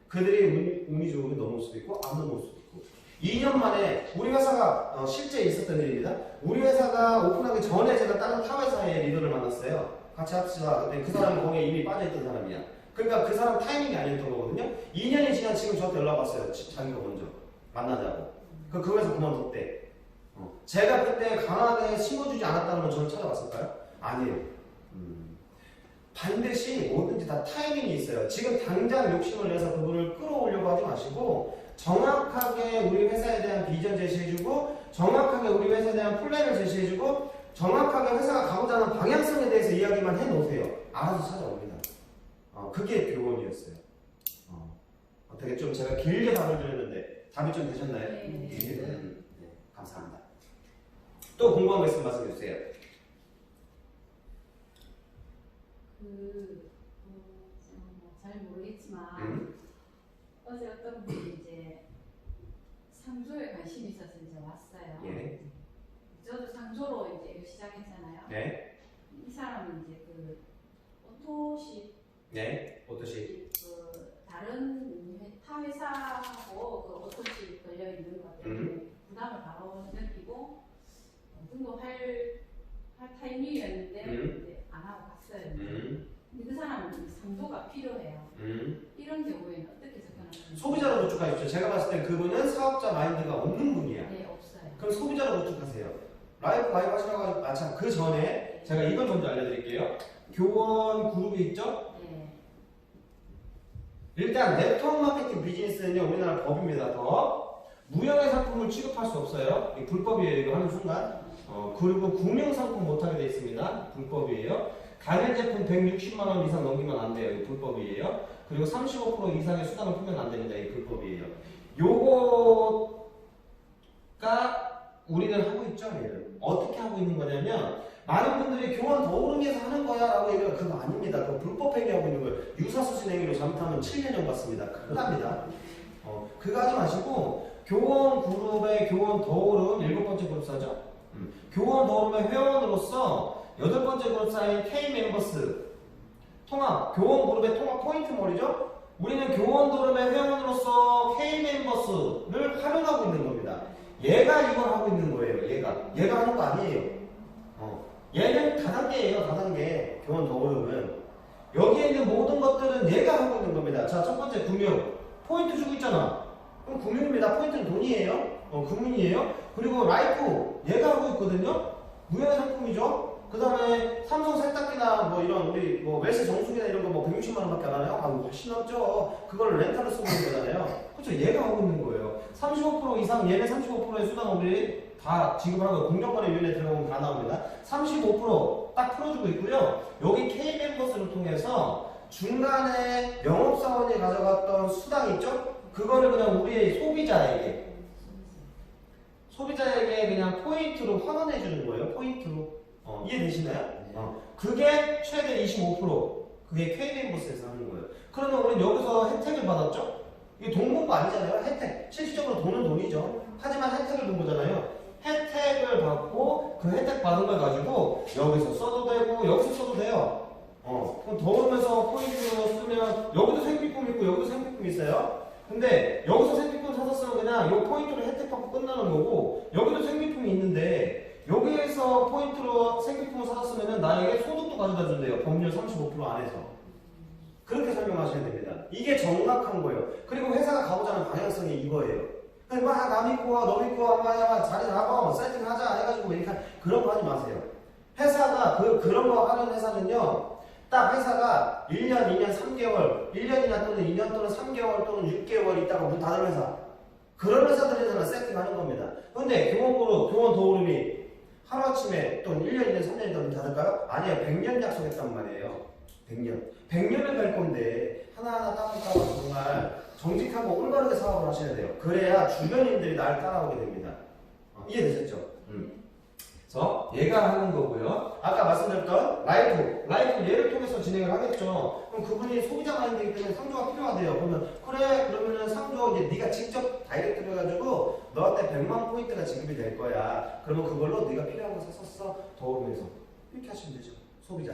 그들이 운이 좋으면 넘을 수도 있고 안 넘을 수도 있고. 2년 만에 우리 회사가 실제 있었던 일입니다. 우리 회사가 오픈하기 전에 제가 다른 타 회사의 리더를 만났어요. 같이 합시다. 근데 그 사람이 거기에 이미 빠져있던 사람이야. 그러니까 그 사람 타이밍이 아니었던 거거든요. 2년이 지난 지금 저한테 연락 왔어요. 자기가 먼저 만나자고. 그 회사 그만뒀대. 제가 그때 강하게 심어주지 않았다는 건 저를 찾아왔을까요? 아니에요. 반드시 뭐든지 다 타이밍이 있어요. 지금 당장 욕심을 내서 그분을 끌어오려고 하지 마시고 정확하게 우리 회사에 대한 비전 제시해주고 정확하게 우리 회사에 대한 플랜을 제시해주고 정확하게 회사가 가고자 하는 방향성에 대해서 이야기만 해놓으세요. 알아서 찾아옵니다. 그게 교원이었어요. 어떻게 좀 제가 길게 답을 드렸는데 답이 좀 되셨나요? 네. 감사합니다. 또 궁금한 거 있으면 말씀해 주세요. 잘 모르겠지만 어제 어떤 분이 이제 상조에 관심이 있어서 이제 왔어요. 예. 저도 상조로 이제 일 시작했잖아요. 네. 이 사람은 이제 그 오토십 네. 어떠시? 그 다른 타 회사하고 그 오토십 걸려 있는 것 때문에 부담을 바로 느끼고 등록할 타이밍이었는데 이제 안 하고 갔어요. 근데 그 사람은 상조가 필요해요. 이런 경우에는 어떻게 접근하세요? 소비자로 구축하십시오. 제가 봤을 땐 그분은 사업자 마인드가 없는 분이야. 네, 없어요. 그럼 소비자로 구축하세요. 라이프 가입하시라고 마찬 그 전에 제가 이걸 먼저 알려드릴게요. 교원 그룹이 있죠? 네. 일단 네트워크 마케팅 비즈니스는요 우리나라 법입니다. 더 무형의 상품을 취급할 수 없어요. 이 불법이에요. 이거 하는 순간. 그리고 구명 상품 못하게 돼 있습니다. 불법이에요. 가맹 제품 160만 원 이상 넘기면 안 돼요. 이 불법이에요. 그리고 35% 이상의 수당을 풀면 안 됩니다. 이 불법이에요. 요거가 우리는 하고 있죠. 얘를. 어떻게 하고 있는 거냐면 많은 분들이 교원 더 오르면서 하는 거야 라고 얘기가 그거 아닙니다. 그거 불법 행위하고 있는 거예요. 유사수신 행위로 잘못하면 7년형 받습니다. 큰일 납니다. 그거 하지 마시고 교원 그룹의 교원 더 오름 7번째 그룹사죠. 교원 더 오름의 회원으로서 8번째 그룹사인 K-멤버스 통합, 교원 그룹의 통합 포인트 머리죠? 우리는 교원 더 오름의 회원으로서 K-멤버스를 활용하고 있는 겁니다. 얘가 이걸 하고 있는 거예요. 얘가 하는 거 아니에요. 얘는 다단계예요. 다단계. 교원 더 오름은 여기에 있는 모든 것들은 얘가 하고 있는 겁니다. 자, 첫 번째 금융 포인트 주고 있잖아. 그럼 금융입니다. 포인트는 돈이에요. 금융이에요. 그리고 라이프 얘가 하고 있거든요. 무형의 상품이죠. 그 다음에 삼성 세탁기나 뭐 이런 우리 뭐 웰스 정수기나 이런 거 뭐 160만 원밖에 안 하나요? 훨씬 넘죠. 그걸 렌탈로 쓰고 있는 거잖아요. 그렇죠. 얘가 하고 있는 거예요. 35% 이상 얘네 35%의 수당 우리 다 지급하는 거예요. 공정거래위원회 들어가면 다 나옵니다. 35% 딱 풀어주고 있고요. 여기 K-멤버스를 통해서 중간에 영업사원이 가져갔던 수당 있죠? 그거를 그냥 우리의 소비자에게 그냥 포인트로 환원해 주는 거예요. 포인트로. 이해되시나요? 그게 최대 25%. 그게 K-멤버스에서 하는 거예요. 그러면 우리는 여기서 혜택을 받았죠? 이게 돈 본 거 아니잖아요. 혜택. 실질적으로 돈은 돈이죠. 하지만 혜택을 본 거잖아요. 혜택을 받고 그 혜택 받은 걸 가지고 여기서 써도 되고 여기서 써도 돼요. 그럼 더 오르면서 포인트로 쓰면 여기도 생필품 있고 여기도 생필품 있어요. 근데 여기서 생필품 사셨으면 그냥 이 포인트로 혜택 받고 끝나는 거고 여기도 생필품이 있는데 여기에서 포인트로 생필품을 사셨으면 나에게 소득도 가져다 준대요. 법률 35% 안에서. 그렇게 설명하셔야 됩니다. 이게 정확한 거예요. 그리고 회사가 가고자 하는 방향성이 이거예요. 막 남 믿고 와, 너 믿고 와, 막 자리 잡아, 세팅하자 해가지고 이렇게 그런 거 하지 마세요. 회사가 그런 거 하는 회사는요. 딱 회사가 1년, 2년, 3개월, 1년이나 또는 2년 또는 3개월 또는 6개월 있다가 문 닫을 회사. 그런 회사들에서는 세팅하는 겁니다. 근데 교원 더 오름이 하루아침에 또는 1년, 2년, 3년 있다 문 닫을까요? 아니에요. 100년 약속했단 말이에요. 100년을 갈 건데 하나하나 따박따박 정말 정직하고 올바르게 사업을 하셔야 돼요. 그래야 주변인들이 날 따라오게 됩니다. 이해되셨죠? 그래서 얘가 하는 거고요. 아까 말씀드렸던 라이프 얘를 통해서 진행을 하겠죠. 그럼 그분이 소비자 마인드이기 때문에 상조가 필요하대요. 그러면은 상조 이제 네가 직접 다이렉트로 해가지고 너한테 100만 포인트가 지급이 될 거야. 그러면 그걸로 네가 필요한 거 샀었어. 더 오르면서 이렇게 하시면 되죠. 소비자.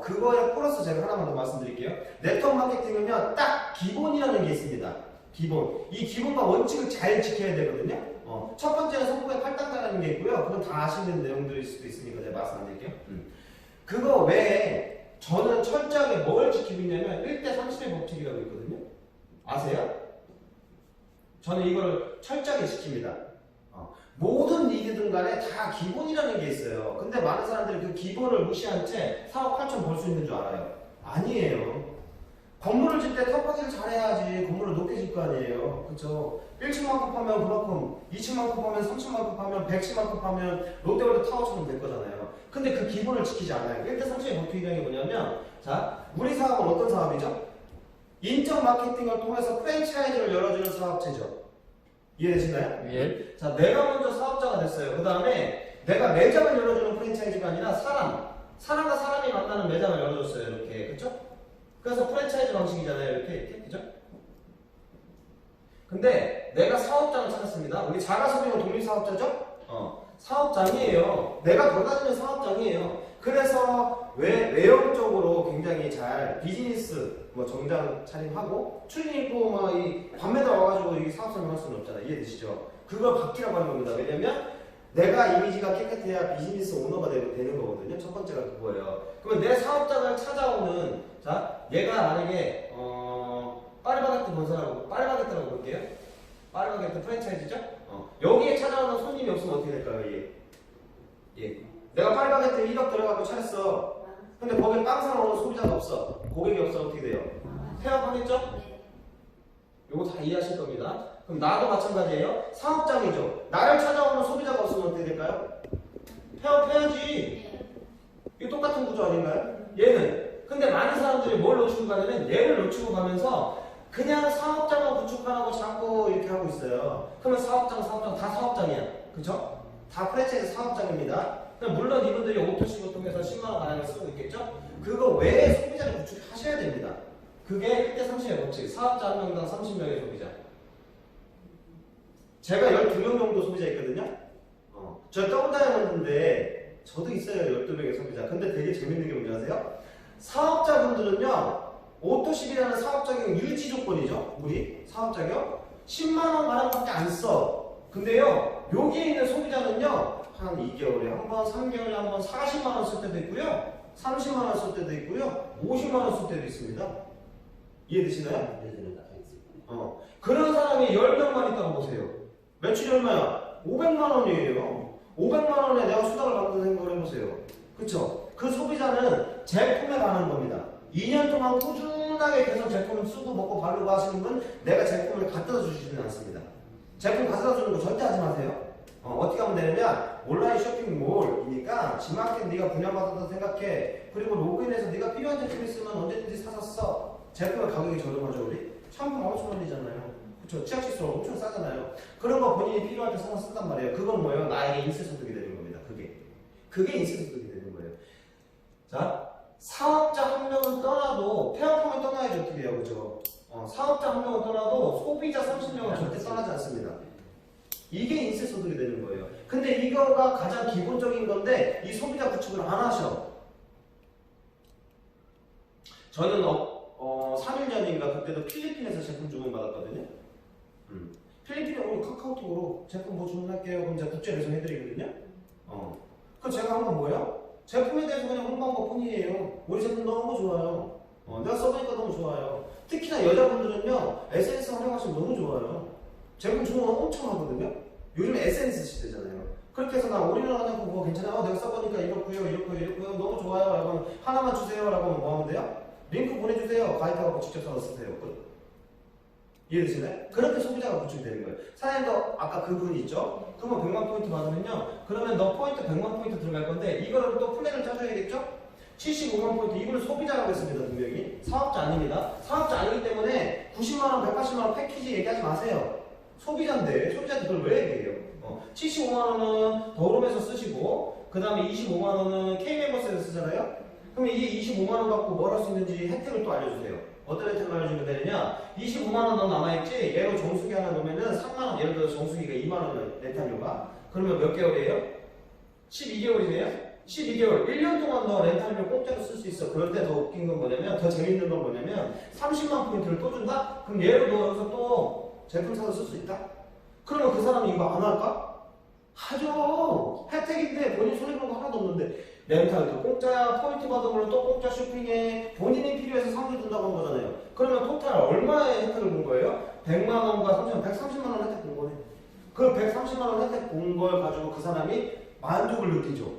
그거에 플러스 제가 하나만 더 말씀드릴게요. 네트워크 마케팅은요, 딱 기본이라는 게 있습니다. 기본. 이 기본과 원칙을 잘 지켜야 되거든요. 첫 번째는 성공의 8단계라는 게 있고요. 그건 다 아시는 내용들일 수도 있으니까 제가 말씀 안 드릴게요. 그거 외에 저는 철저하게 뭘 지키고 있냐면 1대 30의 법칙이라고 있거든요. 아세요? 저는 이걸 철저하게 지킵니다. 모든 리드든 간에 다 기본이라는 게 있어요. 근데 많은 사람들이 그 기본을 무시한 채 사업 8천 벌 수 있는 줄 알아요. 아니에요. 건물을 짓 때 텃밭을 잘해야지 건물을 높게 질 거 아니에요. 그쵸? 1층만 급하면 그만큼, 2층만 급하면 3층만 급하면 100층만 급하면 롯데월드 타워처럼 될 거잖아요. 근데 그 기본을 지키지 않아요. 1대 3층의 목표 이상이 뭐냐면, 자, 우리 사업은 어떤 사업이죠? 인적 마케팅을 통해서 프랜차이즈를 열어주는 사업체죠. 이해되시나요? 예. 자, 내가 먼저 사업자가 됐어요. 그 다음에 내가 매장을 열어주는 프랜차이즈가 아니라 사람과 사람이 만나는 매장을 열어줬어요. 이렇게. 그쵸? 그래서 프랜차이즈 방식이잖아요. 이렇게. 그죠? 근데 내가 사업장을 찾았습니다. 우리 자가소비형 독립사업자죠? 사업장이에요. 내가 돌아다니는 사업장이에요. 그래서 외형적으로 굉장히 잘 비즈니스 뭐 정장 차림하고 추리닝 입고 막 이 밤에다 와가지고 이 사업장을 할 수는 없잖아요. 이해되시죠? 그걸 바뀌라고 하는 겁니다. 왜냐면 내가 이미지가 깨끗해야 비즈니스 오너가 되는 거거든요. 첫 번째가 그거예요. 그러면 내 사업장을 찾아오는, 자, 얘가 만약에 파리바게뜨 본사라고, 파리바게뜨라고 볼게요. 파리바게뜨 프랜차이즈죠? 여기에 찾아오는 손님이 없으면 어떻게 될까요? 예. 내가 파리바게뜨 1억 들어가고 차렸어. 근데 거기에 빵 사러 오는 소비자가 없어. 고객이 없어. 어떻게 돼요? 폐업하겠죠? 요거 다 이해하실 겁니다. 그럼 나도 마찬가지예요. 사업장이죠. 나를 찾아오는 소비자가 없으면 어떻게 될까요? 폐업해야지. 이거 똑같은 구조 아닌가요? 얘는. 근데 많은 사람들이 뭘 놓치고 가냐면 얘를 놓치고 가면서 그냥 사업장을 구축하라고 자꾸 이렇게 하고 있어요. 그러면 사업장 다 사업장이야. 그죠? 다 프랜차이즈 사업장입니다. 물론 이분들이 오토식을 통해서 10만원 가량을 쓰고 있겠죠? 그거 외에 소비자를 구축하셔야 됩니다. 그게 1대 30의 법칙. 사업자 1명당 30명의 소비자. 제가 12명 정도 소비자 있거든요? 저 더블다이아몬드인데 저도 있어요. 12명의 소비자. 근데 되게 재밌는 게 뭔지 아세요? 사업자분들은요, 오토십이라는 사업자격 유지 조건이죠. 우리 사업자격 10만원 가량밖에 안 써. 근데요, 여기에 있는 소비자는요, 한 2개월에 한 번, 3개월에 한 번 40만원 쓸 때도 있고요, 30만원 쓸 때도 있고요, 50만원 쓸 때도 있습니다. 이해되시나요? 그런 사람이 10명만 있다고 보세요. 매출이 얼마야? 500만원이에요. 500만원에 내가 수당을 받는 생각을 해보세요. 그쵸? 그 소비자는 제품에 반하는 겁니다. 2년 동안 꾸준하게 계속 제품을 쓰고 먹고 바르고 하시는 분, 내가 제품을 갖다 주시지는 않습니다. 제품 갖다 주는 거 절대 하지 마세요. 어떻게 하면 되냐면 온라인 쇼핑몰이니까 지마켓 네가 분양받았다고 생각해. 그리고 로그인해서 네가 필요한 제품 있으면 언제든지 사서 써. 제품의 가격이 저렴하죠. 우리 샴푸 15,000원이잖아요. 그쵸? 치약 칫솔 엄청 싸잖아요. 그런 거 본인이 필요할 때 사서 쓴단 말이에요. 그건 뭐예요? 나에게 인쇄소득이 되는 겁니다. 그게 인쇄소득이 되는 거예요. 자, 사업자 한 명은 떠나도 폐업하면 떠나야지. 어떻게 해요? 그죠? 사업자 한 명은 떠나도 소비자 30명은 절대 떠나지 않습니다. 이게 인쇄소득이 되는 거예요. 근데 이거가 가장 기본적인 건데 이 소비자 구축을 안 하셔. 저는 3일 전인가 그때도 필리핀에서 제품 주문 받았거든요. 필리핀에 오늘 카카오톡으로 제품 뭐 주문할게요. 그럼 제가 국제 배송해드리거든요. 그럼 제가 한 건 뭐예요? 제품에 대해서 그냥 홍보한 것 뿐이에요. 우리 제품 너무 좋아요. 내가 써보니까 너무 좋아요. 특히나 여자분들은요, SNS 활용하시면 너무 좋아요. 제품 주문 엄청 하거든요. 요즘 SNS 시대잖아요. 그렇게 해서 나 올인원하는 거 뭐 괜찮아요? 내가 써보니까 이렇고요. 너무 좋아요. 라고 하나만 주세요. 라고 하면 뭐 하면 돼요? 링크 보내주세요. 가입해갖고 직접 사서 쓰세요. 이해되시나요? 그렇게 소비자가 구축이 되는 거예요. 사장님도 아까 그분 있죠? 그러면 100만 포인트 받으면요. 그러면 너 포인트 100만 포인트 들어갈 건데 이거를 또 플랜을 짜줘야겠죠? 75만 포인트. 이걸 소비자라고 했습니다. 분명히. 사업자 아닙니다. 사업자 아니기 때문에 90만원, 180만원 패키지 얘기하지 마세요. 소비자인데 소비자한테 그걸 왜 얘기해요? 75만원은 더룸에서 쓰시고 그 다음에 25만원은 K멤버스에서 쓰잖아요? 그럼 이 25만원 갖고 뭘 할 수 있는지 혜택을 또 알려주세요. 어떤 혜택을 알려주면 되느냐? 25만원 더 남아있지? 얘로 정수기 하나 놓으면은 3만원, 예를 들어서 정수기가 2만원 렌탈료가 그러면 몇 개월이에요? 12개월이네요? 12개월, 1년 동안 너 렌탈료 공짜로 쓸 수 있어. 그럴 때 더 웃긴 건 뭐냐면, 더 재밌는 건 뭐냐면 30만 포인트를 또 준다? 그럼 얘를 너 여기서 또 제품 사서 쓸 수 있다? 그러면 그 사람이 이거 안 할까? 하죠. 혜택인데 본인 손해보는 거 하나도 없는데 렌탈도 공짜야. 포인트 받은 걸로 또 공짜 쇼핑해. 본인이 필요해서 상품 준다고 한 거잖아요. 그러면 토탈 얼마의 혜택을 본 거예요? 100만원과 130만원 혜택 본 거네. 그 130만 원 혜택 본 걸 가지고 그 사람이 만족을 느끼죠.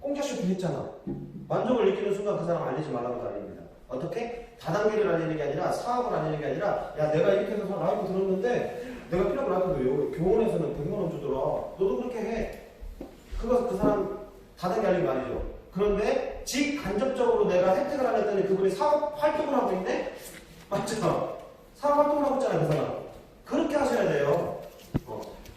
공짜 쇼핑했잖아. 만족을 느끼는 순간 그 사람 알리지 말라고 알립니다. 어떻게? 다단계를 알리는 게 아니라 사업을 알리는 게 아니라 야 내가 이렇게 해서 라이브 들었는데 내가 필요한 라이브도 교원에서는 100만 원 주더라. 너도 그렇게 해. 그거 그 사람 다단계 알린 거 아니죠. 그런데 직간접적으로 내가 혜택을 알렸더니 그분이 사업 활동을 하고 있네? 맞죠? 사업 활동을 하고 있잖아요 그 사람. 그렇게 하셔야 돼요.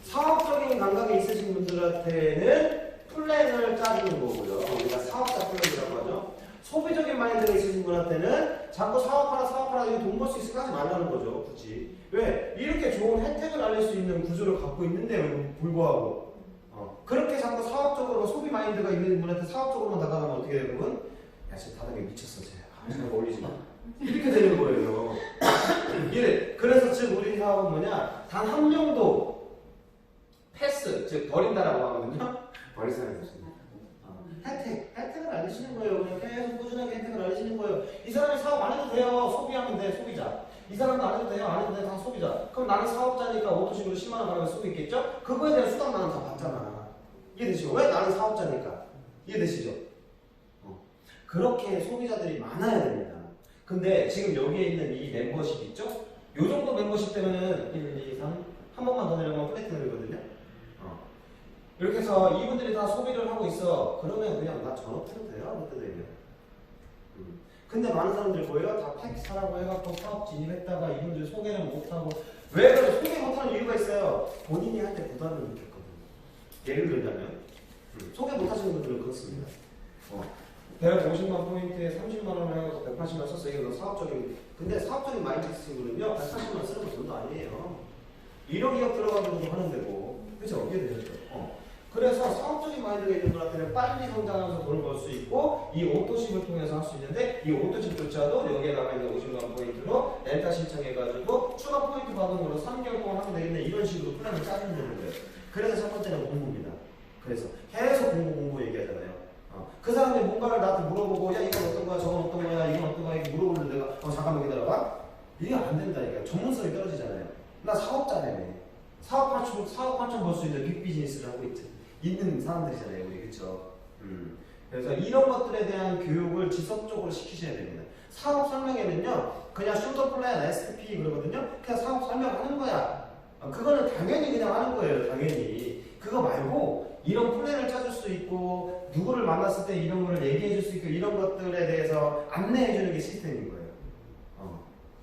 사업적인 감각이 있으신 분들한테는 플랜을 짜주는 거고요. 우리가 사업자 플랜이라고 하죠. 소비적인 마인드가 있으신 분한테는 자꾸 사업하라 이거 돈 벌 수 있을까 하지 말라는 거죠. 굳이. 왜? 이렇게 좋은 혜택을 알릴 수 있는 구조를 갖고 있는데 불구하고 그렇게 자꾸 사업적으로 소비 마인드가 있는 분한테 사업적으로만 다가가면 어떻게 되는 건? 야 지금 다단계 미쳤어 쟤. 아무 어울리지 마. 이렇게 되는 거예요. 그래서 지금 우리 사업은 뭐냐? 단 한 명도 패스, 즉 버린다라고 하거든요. 버릴 사람이 없습니다. 혜택을 알리시는 거예요. 그냥 계속 꾸준하게 혜택을 알리시는 거예요. 이 사람이 사업 안 해도 돼요. 소비하면 돼, 소비자. 이 사람도 안 해도 돼요. 안 해도 돼, 다 소비자. 그럼 나는 사업자니까 오토식으로 10만 원 받으면 쓰고 있겠죠? 그거에 대한 수당 나는 다 받잖아. 이해되시죠? 왜? 나는 사업자니까. 이해되시죠? 그렇게 소비자들이 많아야 됩니다. 근데 지금 여기에 있는 이 멤버십 있죠? 요 정도 멤버십 되면은 1, 2, 3, 한 번만 더 내려가면 플래트 내리거든요? 이렇게 해서 이분들이 다 소비를 하고 있어. 그러면 그냥 나 전업해도 돼요? 그때 되면. 근데 많은 사람들이 뭐예요? 다 팩 사라고 해갖고 사업 진입했다가 이분들 소개를 못하고 왜 그래? 소개 못하는 이유가 있어요. 본인이 할 때 부담을 느꼈거든요. 예를 들자면 소개 못하시는 분들은 그렇습니다. 150만 포인트에 30만 원을 해서 180만 썼어요. 이게 사업적인. 근데 사업적인 마인드 있으신 분은요, 180만 원 쓰는 건 돈도 아니에요. 1억 2억 들어가지고도 하는 데고. 그죠? 이해되셨죠? 그래서 사업적인 마인드가 있는 분한테는 빨리 성장하면서 돈을 벌 수 있고, 이 오토십을 통해서 할 수 있는데, 이 오토십조차도 여기에 나가 있는 50만 포인트로 렌탈 신청해가지고, 추가 포인트 받은 걸로 3개월 동안 하면 되겠네. 이런 식으로 플랜을 짜주면 되는 거예요. 그래서 첫 번째는 공부입니다. 그래서 계속 공부 얘기하잖아요. 그 사람이 뭔가를 나한테 물어보고 야 이건 어떤 거야 저건 어떤 거야 이건 어떤 거야 이렇게 물어보는데 내가 잠깐만 기다려봐. 이게 안 된다니까. 전문성이 떨어지잖아요. 나 사업자네. 사업 8천 벌 수 있는 빅 비즈니스를 하고 있는 사람들이잖아요 우리. 그쵸? 그래서 이런 것들에 대한 교육을 지속적으로 시키셔야 됩니다. 사업 설명회는요 그냥 숄더 플랜 STP 그러거든요. 그냥 사업 설명하는 거야. 그거는 당연히 그냥 하는 거예요. 당연히. 그거 말고 이런 플랜을 짜줄 수 있고 누구를 만났을 때 이런 거를 얘기해 줄 수 있고 이런 것들에 대해서 안내해 주는 게 시스템인 거예요.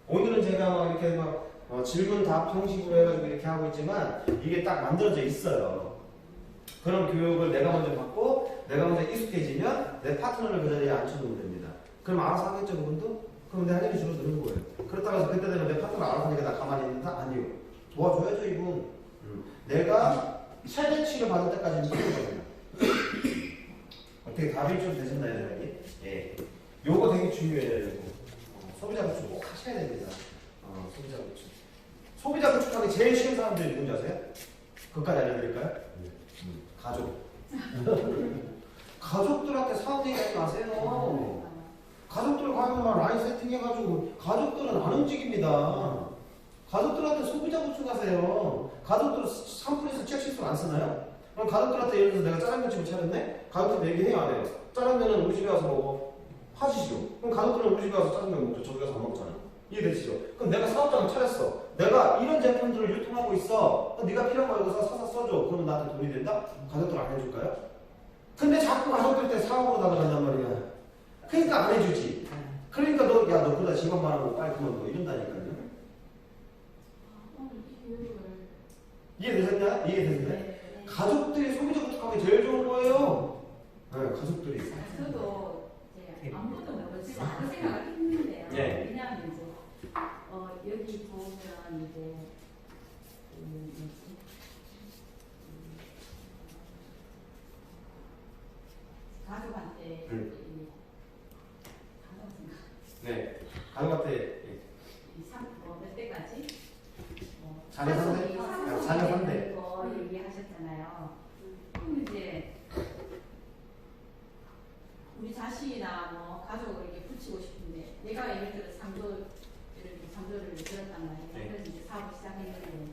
오늘은 제가 막 이렇게 막 질문 답 형식으로 해가지고 이렇게 하고 있지만 이게 딱 만들어져 있어요. 그런 교육을 내가 먼저 받고 내가 먼저 익숙해지면 내 파트너를 그 자리에 앉혀놓으면 됩니다. 그럼 알아서 하겠죠 그분도? 그럼 내 할 일이 줄어드는 거예요. 그렇다고 해서 그때 되면 내 파트너가 알아서 하니까 나 가만히 있는다? 아니요. 도와줘야죠 이분. 내가 최대치를 받을 때까지는 필요거든요. 어떻게 답이 좀 되셨나요, 선생님? 예. 요거 되게 중요해요, 이거. 소비자 구축 꼭 하셔야 됩니다. 소비자 구축. 소비자 구축하기 제일 쉬운 사람들이 누군지 아세요? 그것까지 알려드릴까요? 가족. 가족들한테 사업 얘기하지 마세요. 가족들 가면 라인 세팅해가지고 가족들은 안 움직입니다. 가족들한테 소비자 구축하세요. 가족들은 3분에서 책 안 쓰나요? 그럼 가족들한테 예를 들어서 내가 짜장면집을 차렸네? 가족들 얘기해요 안 해요? 짜장면은 우리 집에 와서 먹어. 하시죠. 그럼 가족들은 우리 집에 와서 짜장면 먹죠. 저기 가서 안 먹잖아. 이해되시죠? 그럼 내가 사업장을 차렸어. 내가 이런 제품들을 유통하고 있어. 네가 필요한 거 여기서 사서 써줘. 그러면 나한테 돈이 된다? 가족들 안 해줄까요? 근데 자꾸 가족들 때 사업으로 나가간단 말이야. 그러니까 안 해주지. 그러니까 너 그러다 직원만 하고 빨리 그만둬. 이런다니까요. 이해되셨나요? 네. 가족들이 소비자 구축하기 제일 좋은 거예요. 네, 가족들이. 저도 이제 아무것도 모르고 진짜 아무 생각을 했는데요. 네. 왜냐하면 이제 여기 보면 이제 가족한테 네. 가족한테 몇 대까지? 자녀 3대? 자녀 3대. 거 얘기하셨잖아요. 그럼 이제 우리 자식이나 뭐 가족을 이렇게 붙이고 싶은데 내가 예를 들어 상조를 들었단 말이에요. 네. 그래서 이제 사업을 시작했는데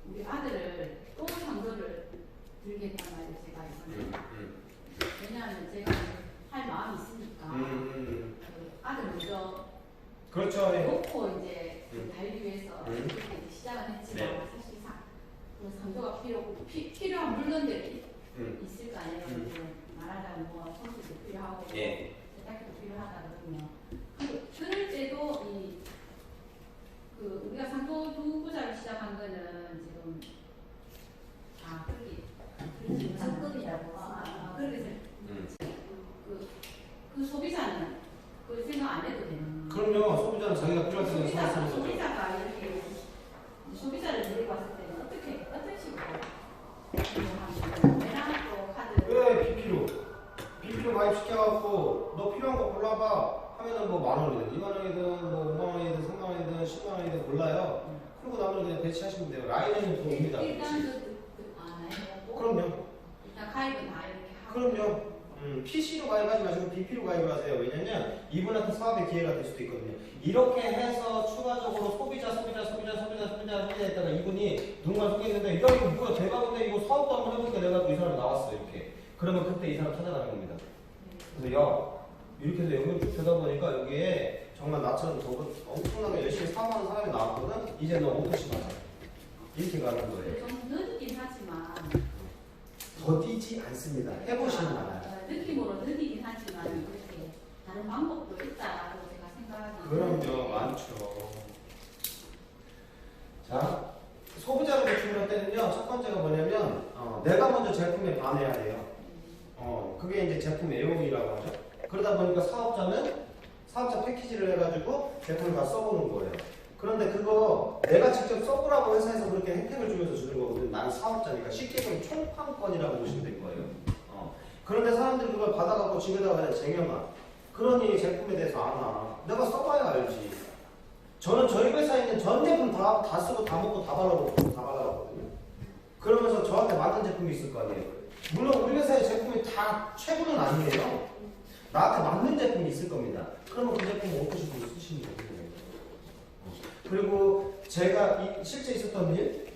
우리 아들을 보고 이제 달기 위해서 음. 이렇게 시작은 했지만 네. 사실상 그 상도가 필요한 물건들이 있을 거 아니에요. 말하자면 뭐 청소도 필요하고 예. 세탁기도 필요하다 그러면 그럴 때도 그 우리가 상도 두 부자를 시작한 거는 지금 그렇게 적금이라고. 그렇게 그 소비자는 그 생각 안 해도 되는. 그럼요. 소비자는 자기가 필요할 때는 사는 거죠. 소비자가 이렇게 소비자를 데리고 왔을 때는 어떤 식으로 이용하면 또 카드. 왜 BP로 가입시켜갖고 너 필요한 거 골라봐 하면은 뭐 10,000원이든 20,000원이든 뭐 50,000원이든 30,000원이든 10,000원이든 골라요. 그러고 나면 그냥 배치하시면 돼요. 라인은 또 옵니다. 일단 그럼요. 일단 가입은 다 이렇게 하고. 그럼요. PC로 가입하지 마시고 BP로 가입을 하세요. 왜냐면 이분한테 사업의 기회가 될 수도 있거든요. 이렇게 해서 추가적으로 소비자 했다가 이분이 누군가 소개했는데 야 이거 뭐야 대박인데 이거 사업도 한번 해보니까 내가 또 이 사람이 나왔어 이렇게. 그러면 그때 이 사람 찾아가는 겁니다. 그래서 야 이렇게 해서 연결 쭉 되다 보니까 여기에 정말 나처럼 엄청나게 열심히 사업하는 사람이 나왔거든. 이제 너 오토십 하자. 이렇게 가는 거예요. 좀 늦긴 하지만 더디지 않습니다. 해보시면 알아요. 느낌으로 느리긴 하지만 이렇게 다른 방법도 있다라고 제가 생각하는. 그럼요, 많죠. 자, 소비자를 대출을 할 때는요, 첫 번째가 뭐냐면, 내가 먼저 제품에 반해야 돼요. 그게 이제 제품 애용이라고 하죠. 그러다 보니까 사업자는 사업자 패키지를 해가지고 제품을 다 써보는 거예요. 그런데 그거 내가 직접 써보라고 회사에서 그렇게 혜택을 주면서 주는 거거든요. 나는 사업자니까 쉽게 보면 총판권이라고 보시면 될 거예요. 그런데 사람들이 그걸 받아갖고 집에다가 그냥 쟁여놔. 그러니 제품에 대해서 아나. 내가 써봐야 알지. 저는 저희 회사에 있는 전 제품 다 쓰고 다 먹고 다 발라봤거든요. 그러면서 저한테 맞는 제품이 있을 거 아니에요. 물론 우리 회사의 제품이 다 최고는 아니에요. 나한테 맞는 제품이 있을 겁니다. 그러면 그 제품 먹고 싶으면 쓰시면 되거든요. 그리고 제가 실제 있었던 일,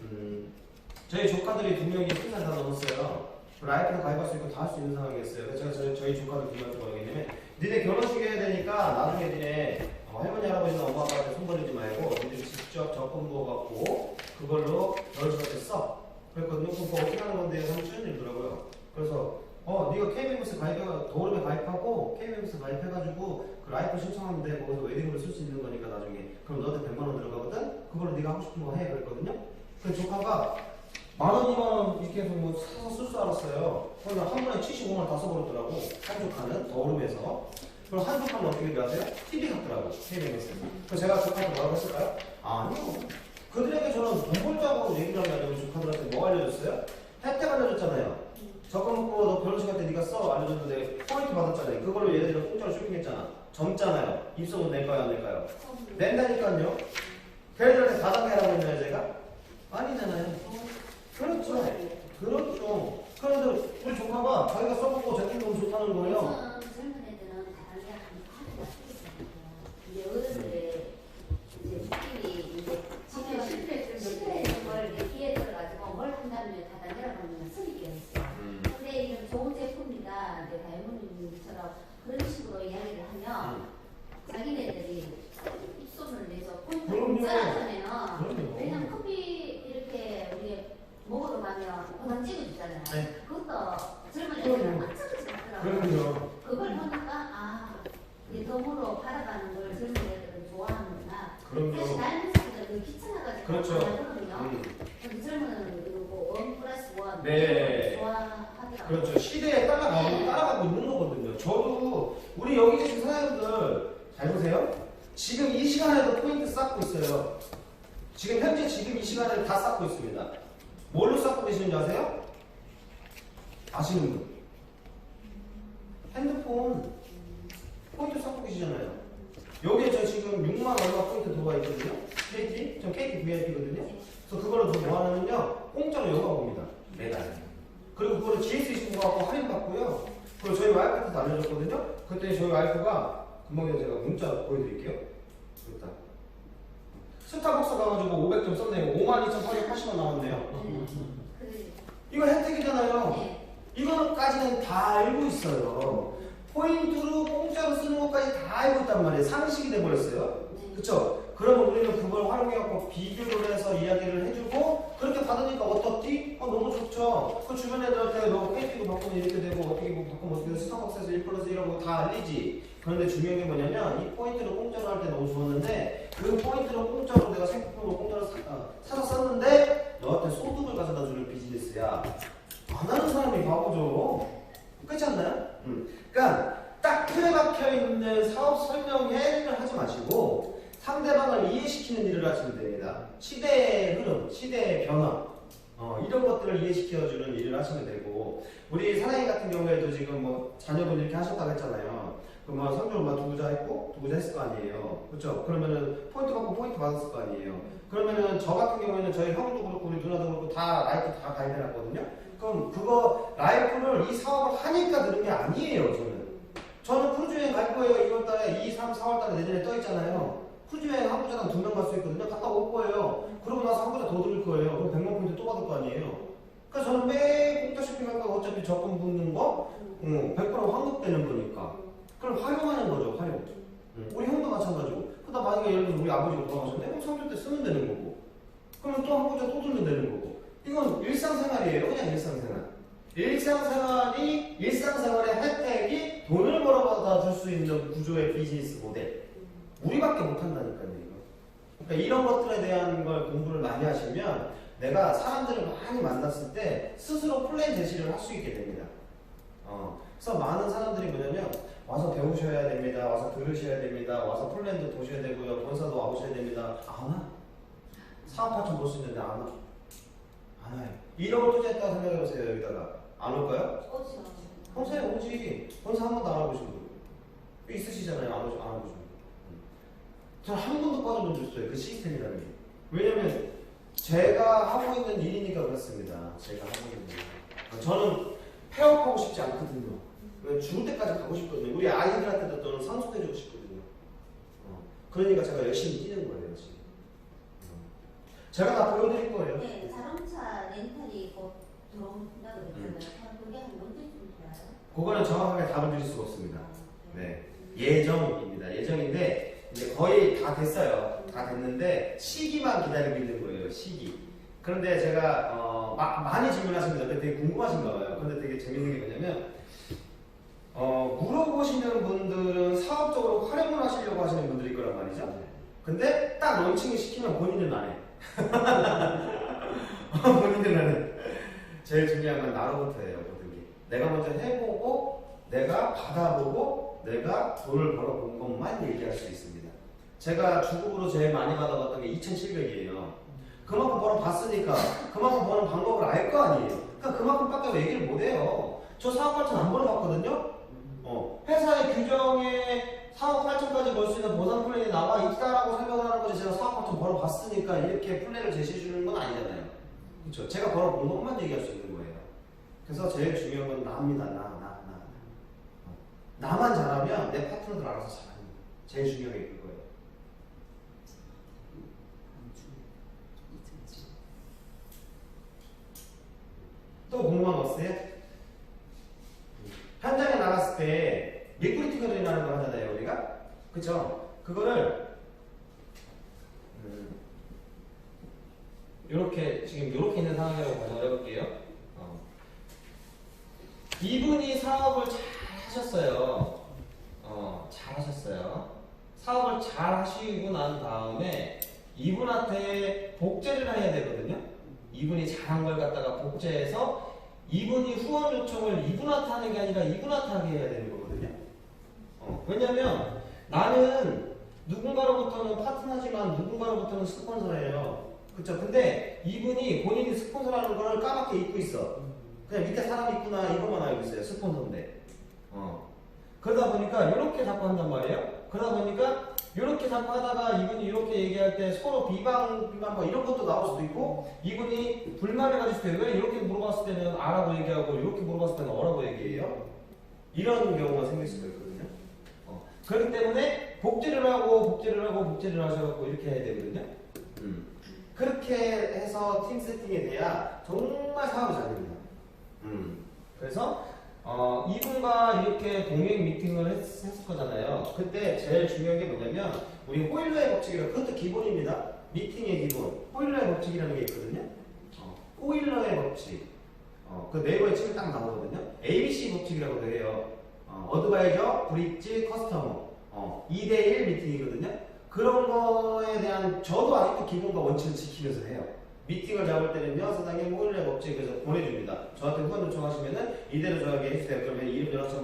저희 조카들이 2명이 20살 다 넘었어요. 라이프도 가입할 수 있고 다 할 수 있는 상황이었어요. 그래서 제가 저희 조카들 2명한테 뭐라고 했냐면 니네 결혼식 해야 되니까 나중에 니네 할머니 할아버지나 엄마 아빠한테 손 벌리지 말고 니들 직접 적금 부어갖고 그걸로 결혼식 할 때 써. 그랬거든요. 그럼 그거 어떻게 하는 건데요? 삼촌 이러더라고요. 그래서 네가 KBMS 도움에 가입하고 KBMS 가입해가지고 그 라이프 신청하면 돼. 거기서 웨딩으로 쓸 수 있는 거니까 나중에. 그럼 너한테 100만 원 들어가거든? 그걸로 네가 하고 싶은 거 해. 그랬거든요. 그 조카가 10,000원, 20,000원 이렇게 해서 뭐 사서 쓸 줄 알았어요. 그러면 한 번에 75만 원 다 써버렸더라고. 한 조카는 더오름에서. 그럼 한 조카는 어떻게 하세요? TV 샀더라고. KBMS. 그래서 제가 조카한테 뭐라고 했을까요? 아니요. 그들에게 저는 돈 벌자고 얘기를 하면 우리 조카들한테 뭐 알려줬어요? 혜택 알려줬잖아요. 적금 먹고 너 결혼식 할 때 네가 써 알려줬는데 포인트 받았잖아요. 그걸로 얘네들은 공짜로 쇼핑했잖아. 젊잖아요. 입소문 낼까요 안 낼까요? 낸다니까요. 걔네들한테 다단계라고 했나요 제가? 아니잖아요. 그렇죠. 그렇죠. 그런데 우리 조카가 자기가 써보고 제품 너무 좋다는 거예요. 우선 젊은 애들은 다단계 하는 거 이제 어른들의 이제 느낌이 이제 실패했던 걸 기회에 들어가지고 뭘 한다면 다단계라고 하면 쓰리기가 있어요. 근데 이런 좋은 제품이다, 이제 다이몬드처럼 그런 식으로 이야기를 하면 자기네들이 입소문을 내서 포인트를 공짜라면 왜냐면 커피 이렇게 우리 먹으러 가면 그만 찍어주잖아요. 네. 그것도 젊은 애들은 마찬가지 같더라고요. 그걸 보니까 이 덤으로 받아가는 걸 젊은 애들은 좋아하는구나. 그럼요. 사실 다이몬드들은 그 귀찮아가지고 그렇죠. 하거든요. 근데 젊은 그리고 1+1 네. 좋아하더라고요. 그렇죠. 시대에 따라가고 있는 거거든요. 저도 우리 여기 계신 사장님들 잘 보세요. 지금 이 시간에도 포인트 쌓고 있어요. 지금 현재 지금 이 시간에 다 쌓고 있습니다. 뭘로 쌓고 계시는지 아세요? 아시는 분? 핸드폰 포인트 쌓고 계시잖아요. 여기에 저 지금 6만 얼마 포인트 들어와 있거든요. KT? 전 KT VIP거든요. 그래서 그거를 좀 모아놓으면요 공짜로 영화 봅니다. 매달. 그리고 그거를 GS25 갖고 할인받고요. 그리고 저희 와이프한테도 알려줬거든요. 그때 저희 와이프가 금방 제가 문자 보여드릴게요. 일단 스타벅스 가가지고 500점 썼네요. 52,880원 나왔네요. 이거 혜택이잖아요. 네. 이거까지는 다 알고 있어요. 포인트로 공짜로 쓰는 것까지 다 알고 있단 말이에요. 상식이 돼버렸어요. 그쵸? 그러면 우리는 그걸 활용해갖고 비교를 해서 이야기를 해주고 그렇게 받으니까 어떻디? 너무 좋죠. 그 주변 애들한테 너 페이티브 바꾸면 이렇게 되고 어떻게 뭐 바꾸면 어떻게 되고 스타벅스에서 1+1하고 다 알리지. 그런데 중요한 게 뭐냐면 이 포인트를 공짜로 할 때 너무 좋았는데 그 포인트를 공짜로 내가 생각으로 공짜로 사서 썼는데 너한테 소득을 가져다 주는 비즈니스야. 안 하는 사람이 바보죠. 그렇지 않나요? 그러니까 딱 틀에 박혀 있는 사업 설명회를 하지 마시고 상대방을 이해시키는 일을 하시면 됩니다. 시대의 흐름, 시대의 변화, 이런 것들을 이해시켜주는 일을 하시면 되고 우리 사장님 같은 경우에도 지금 뭐 자녀분 이렇게 하셨다고 했잖아요. 그러면 성적을 막 두구자 했고 두구자 했을 거 아니에요. 그렇죠? 그러면은 포인트 받고 포인트 받았을 거 아니에요. 그러면은 저 같은 경우에는 저희 형도 그렇고 우리 누나도 그렇고 다 라이프 다 가입해놨거든요. 그럼 그거 라이프를 이 사업을 하니까 드는 게 아니에요. 저는 크루즈여행 갈 거예요. 2월달에 2, 3, 4월달에 내년에 떠 있잖아요. 크루즈여행 항공자당 2명 갈 수 있거든요. 갔다 올 거예요. 그러고 나서 항공자 더 들을 거예요. 그럼 100만 포인트 또 받을 거 아니에요. 그러니까 저는 매일 공짜 쇼핑할 거 어차피 적금 붙는 거 100% 환급되는 거니까. 그럼 활용하는 거죠. 활용. 우리 형도 마찬가지고. 그러다 만약에 예를 들어서 우리 아버지가 돌아가셨는데 그럼 성전 때 쓰면 되는 거고. 그러면 또 항공자 또 들면 되는 거고. 이건 일상생활이에요. 그냥 일상생활. 일상생활의 혜택이 돈을 벌어다 줄 수 있는 구조의 비즈니스 모델. 우리밖에 못한다니까요, 이거. 그러니까 이런 것들에 대한 걸 공부를 많이 하시면 내가 사람들을 많이 만났을 때 스스로 플랜 제시를 할 수 있게 됩니다. 그래서 많은 사람들이 뭐냐면 와서 배우셔야 됩니다. 와서 들으셔야 됩니다. 와서 플랜도 보셔야 되고요. 본사도 와보셔야 됩니다. 안 와. 사업화 좀 볼 수 있는데 안 와. 안 와요. 1억을 투자했다고 생각해보세요. 여기다가. 안 올까요? 평소에 오지. 본사 한 번도 안 와보신 분 있으시잖아요. 안 와보신 분. 저는 한 번도 빠져본 적 없어요. 그 시스템이라는 게. 왜냐면 제가 하고 있는 일이니까 그렇습니다. 제가 하고 있는 일. 저는 폐업하고 싶지 않거든요. 죽을 때까지 가고 싶거든요. 우리 아이들한테도 저는 상속해주고 싶거든요. 그러니까 제가 열심히 뛰는 거예요. 지금. 제가 다 보여드릴 거예요. 네, 자동차 렌탈이 곧 들어온다고 그랬잖아요. 그게 한 언제쯤 들어요? 그거는 정확하게 답을 드릴 수가 없습니다. 네, 예정입니다. 예정인데 이제 거의 다 됐어요. 다 됐는데 시기만 기다리고 있는 거예요. 시기. 그런데 제가 많이 질문하십니다. 근데 되게 궁금하신가 봐요. 근데 되게 재밌는 게 뭐냐면 물어보시는 분들은 사업적으로 활용을 하시려고 하시는 분들일 거란 말이죠. 근데 딱 런칭을 시키면 본인은 안 해. 본인은 안 해. 제일 중요한 건 나로부터예요. 모든 게. 내가 먼저 해보고 내가 받아보고 내가 돈을 벌어본 것만 얘기할 수 있습니다. 제가 주급으로 제일 많이 받아봤던 게 2,700이에요. 그만큼 벌어봤으니까 그만큼 버는 방법을 알 거 아니에요. 그러니까 그만큼밖에 얘기를 못해요. 저 사업 8천 안 벌어봤거든요. 회사의 규정에 사업 8천까지 벌 수 있는 보상 플랜이 나와 있다라고 생각을 하는 거지. 제가 사업 8천 벌어봤으니까 이렇게 플랜을 제시해 주는 건 아니잖아요. 그렇죠? 제가 벌어본 것만 얘기할 수 있는 거예요. 그래서 제일 중요한 건 나입니다. 나만 잘하면 내 파트너들 알아서 잘하는 거예요. 제일 중요한 게 그거예요. 또 궁금한 거 없어요? 현장에 나갔을 때 리크루팅 커리라는 걸 하잖아요, 우리가. 그쵸? 그거를 이렇게 지금 이렇게 있는 상황이라고 가정을 해볼게요. 이분이 사업을 잘 하셨어요. 잘 하셨어요. 사업을 잘 하시고 난 다음에 이분한테 복제를 해야 되거든요. 이분이 잘한 걸 갖다가 복제해서 이분이 후원 요청을 이분한테 하는 게 아니라 이분한테 하게 해야 되는 거거든요. 왜냐면 나는 누군가로부터는 파트너지만 누군가로부터는 스폰서예요. 그쵸? 근데 이분이 본인이 스폰서라는 걸 까맣게 잊고 있어. 그냥 밑에 사람 있구나 이것만 알고 있어요. 스폰서인데. 그러다 보니까 이렇게 자꾸 한단 말이에요. 그러다 보니까 이렇게 자꾸 하다가 이분이 이렇게 얘기할 때 서로 비방 뭐 이런 것도 나올 수도 있고 이분이 불만을 가질 수도 있고 왜 이렇게 물어봤을 때는 아라고 얘기하고 이렇게 물어봤을 때는 어라고 얘기해요? 이런 경우가 생길 수도 있거든요. 그렇기 때문에 복제를 하고 하셔갖고 이렇게 해야 되거든요. 그렇게 해서 팀 세팅이 돼야 정말 사업이 잘 됩니다. 그래서 이분과 이렇게 동행 미팅을 했을 거잖아요. 그때 제일 중요한 게 뭐냐면 우리 호일러의 법칙이라 그것도 기본입니다. 미팅의 기본 호일러의 법칙이라는 게 있거든요. 호일러의 법칙 그 네이버에 치면 딱 나오거든요. ABC 법칙이라고 해요. 어드바이저, 브릿지, 커스터머 2대1 미팅이거든요. 그런 거에 대한 저도 아직도 기본과 원칙을 지키면서 해요. 미팅을 잡을 때는요, 사장님 호일러의 법칙에서 보내줍니다. 저한테 후원 요청하시면은 이대로 저에게 해주세요. 그러면 이름 연락처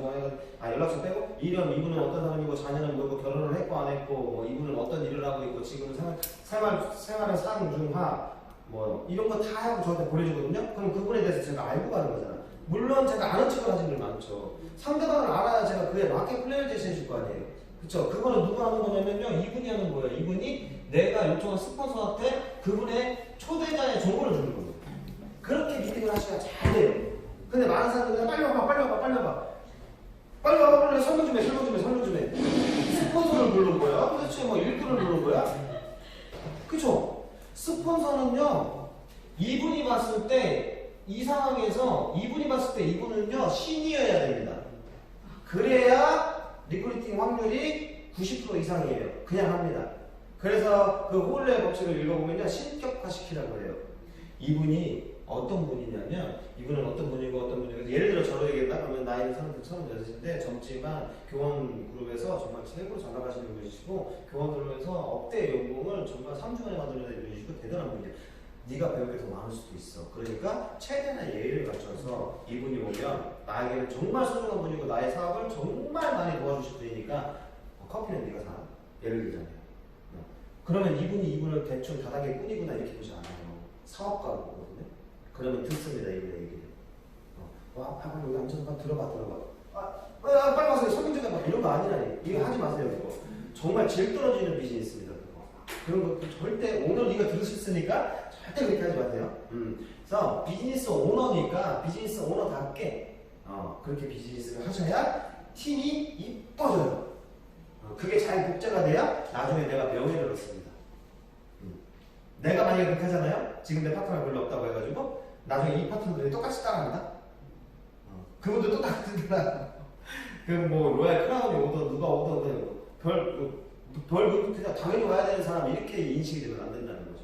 연락처 빼고 이분은 어떤 사람이고 자녀는 뭐고 결혼을 했고 안 했고 뭐 이분은 어떤 일을 하고 있고 지금은 생활의 상중하 뭐 이런 거 다 하고 저한테 보내주거든요. 그럼 그분에 대해서 제가 알고 가는 거잖아. 물론 제가 아는 척을 하시는 분 많죠. 상대방을 알아야 제가 그에 맞게 플랜을 제시해 줄 거 아니에요. 그쵸? 그거는 누가 하는 거냐면요, 이분이 하는 거예요. 이분이 내가 요청한 스폰서한테 그분의 초대자의 정보를 주는 거예요. 그렇게 미팅을 하시면 잘 돼요. 근데 많은 사람들은 빨리 와봐, 설명 좀 해. 스폰서를 부르는 거야? 도대체 뭐 일꾼을 부르는 거야? 그쵸? 스폰서는요, 이분이 봤을 때 이 상황에서 이분이 봤을 때 이분은요 신이어야 됩니다. 그래야 리크루팅 확률이 90% 이상이에요. 그냥 합니다. 그래서 그 호일러의 법칙을 읽어보면요 신격화시키라고 해요. 이분이 어떤 분이냐면 이분은 어떤 분이고 예를 들어 저로 얘기했다 그러면 나이는 36인데 젊지만 교원 그룹에서 정말 최고로 잘 나가시는 분이시고 교원 그룹에서 억대 연봉을 정말 3주 만에 만들어내는 분이시고 대단한 분이에요. 네가 배울 게 더 많을 수도 있어. 그러니까 최대한 예의를 갖춰서 이분이 오면 나에게는 정말 소중한 분이고 나의 사업을 정말 많이 도와주실 분이니까 커피는 네가 사. 예를 들자면. 그러면 이분을 대충 다닥의 꾼이구나 이렇게 보지 않아요. 사업가로 보거든요. 그러면 듣습니다. 이분의 얘기를. 빨리 여기 앉아서 들어봐. 빨리 와서 설명 좀 해봐. 이런 거 아니라니. 이거 하지 마세요. 이거. 정말 질 떨어지는 비즈니스입니다. 그런 거 절대 오늘 네가 들으셨으니까 절대 그렇게 하지 마세요. 그래서 비즈니스 오너니까 비즈니스 오너답게 그렇게 비즈니스를 하셔야 팀이 이뻐져요. 그게 잘 복제가 돼야 나중에 내가 명예를 얻습니다. 내가 만약에 그렇게 하잖아요. 지금 내 파트너가 별로 없다고 해가지고 나중에 이 파트너들이 똑같이 따라합니다. 그분도 똑같이 따라. 그럼 뭐 로얄 크라운이 오든 누가 오든 그냥 당연히 와야 되는 사람 이렇게 인식이 되면 안 된다는 거죠.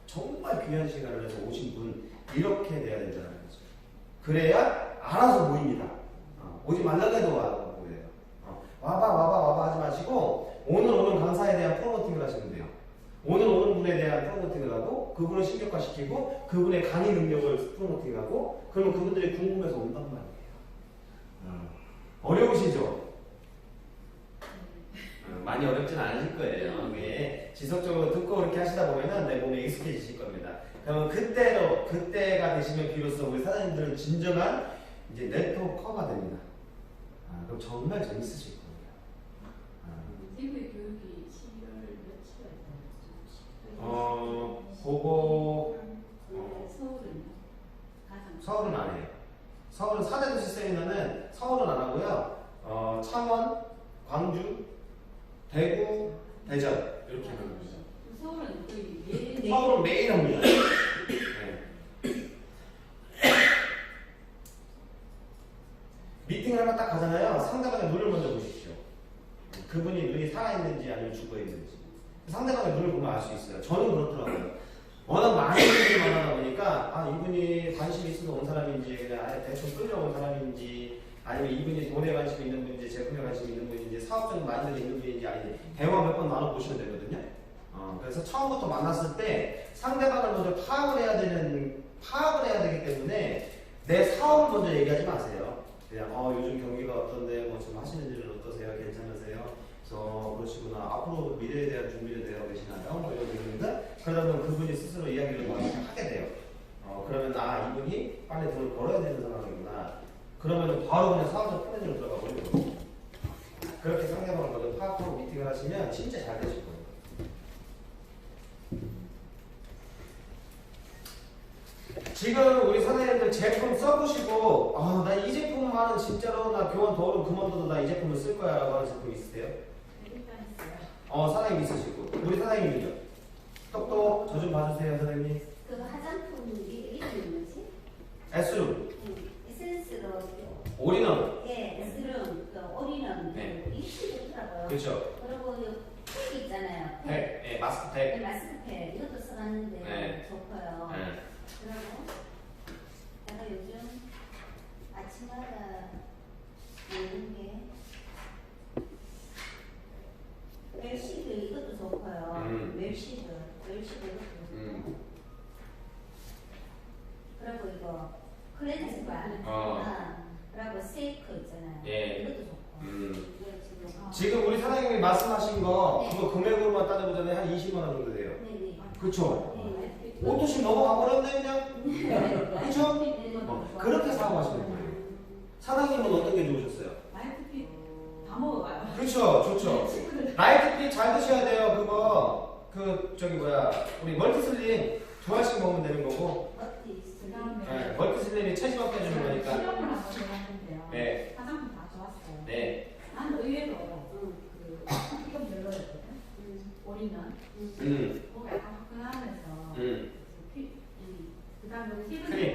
정말 귀한 시간을 내서 오신 분 이렇게 돼야 된다는 거죠. 그래야 알아서 모입니다. 오지 말라고 해도 와요. 와봐 하지 마시고 오늘 오는 강사에 대한 프로모팅을 하시면 돼요. 오늘 오는 분에 대한 프로모팅을 하고 그분을 신격화시키고 그분의 강의 능력을 프로모팅하고 그러면 그분들이 궁금해서 온단 말이에요. 어려우시죠? 많이 어렵진 않으실 거예요. 이게 지속적으로 듣고 그렇게 하시다 보면은 내 몸에 익숙해지실 겁니다. 그러면 그때가 되시면 비로소 우리 사장님들은 진정한 이제 네트워커가 됩니다. 그럼 정말 재밌으실 거예요. 미국의 교육이 11월 며칠에 그거 서울은 가장 서울은 안 해요. 서울은 4대 도시 세미나는 서울은 안 하고요. 창원, 광주, 대구, 대전 이렇게 하는 겁니다. 서울은 거의 매일 서울은 매일 합니다. 네. 미팅을 하나 딱 가잖아요. 상대방의 눈을 먼저 보십시오. 그분이 눈이 살아있는지 아니면 죽어있는지. 상대방의 눈을 보면 알 수 있어요. 저는 그렇더라고요. 워낙 많은 분들이 만나다 보니까 이분이 관심이 있어서 온 사람인지 그냥 아예 대충 끌려온 사람인지 아니면 이분이 돈에 관심이 있는 분인지 제품에 관심이 있는 분인지 사업적인 마인드가 있는 분인지 아닌지 대화 몇 번 나눠보시면 되거든요. 그래서 처음부터 만났을 때 상대방을 먼저 파악을 해야 되기 때문에 내 사업을 먼저 얘기하지 마세요. 그냥 요즘 경기가 어떤데 뭐 지금 하시는 일은 어떠세요? 괜찮으세요? 그래서 그러시구나. 앞으로 미래에 대한 준비를 되어 계시나요? 뭐 이런 얘기입니다. 그러다 보면 그분이 스스로 이야기를 막 하게 돼요. 그러면 이분이 빨리 돈을 벌어야 되는 상황이구나. 그러면 바로 그냥 사업적 플랜으로 들어가 버리는 거예요. 그렇게 상대방을 먼저 파악하고 미팅을 하시면 진짜 잘 되실 거예요. 지금 우리 선생님들 제품 써보시고 나 이 제품만은 진짜로 나 교원 더러움 그만둬도 나 이 제품을 쓸 거야 라고 하는 제품 있으세요? 일단 있어요. 사장님 있으시고 우리 사장님이죠? 똑똑 저 좀 봐주세요 사장님. 그 화장품 이름이 뭐지? 에스룸. 에센스로. 올인원. 예, 스름, 그 올인원 네. 이게 좋더라고요. 그렇죠. 그리고 팩 있잖아요. 팩, 예, 마스크팩. 네, 마스크팩 이것도 써봤는데 네. 좋고요. 예. 그리고 내가 요즘 아침마다 먹는 게 웰시드 이것도 좋고요. 웰시드 이것도 좋고. 그리고 이거 클렌징 바. 그리고 세이크 있잖아요. 예. 이것도 좋고. 이거 지금 지금 우리 사장님이 말씀하신 거 네. 그거 금액으로만 따져보자면 한 20만 원 정도 돼요. 네네. 그렇죠. 네. 옷도씩 넘어가 버렸네 그냥. 그렇죠? 네. 그렇게 사고하시는 거예요. 사장님은 어떤 게 좋으셨어요? 라이트핏 다 먹어가요. 그렇죠, 좋죠. 라이트핏 잘 드셔야 돼요. 그거 그 저기 뭐야 우리 멀티슬림 두 알씩 먹으면 되는 거고. 네, 멀티슬림이 체지방 빼주는 거니까. 실험을 한번 해봤는데요. 네. 화장품 다 좋았어요. 네. 나는 의외로 그 이건 별로였거든. 올인원. 뭐가 약간 화끈하면서 그다음에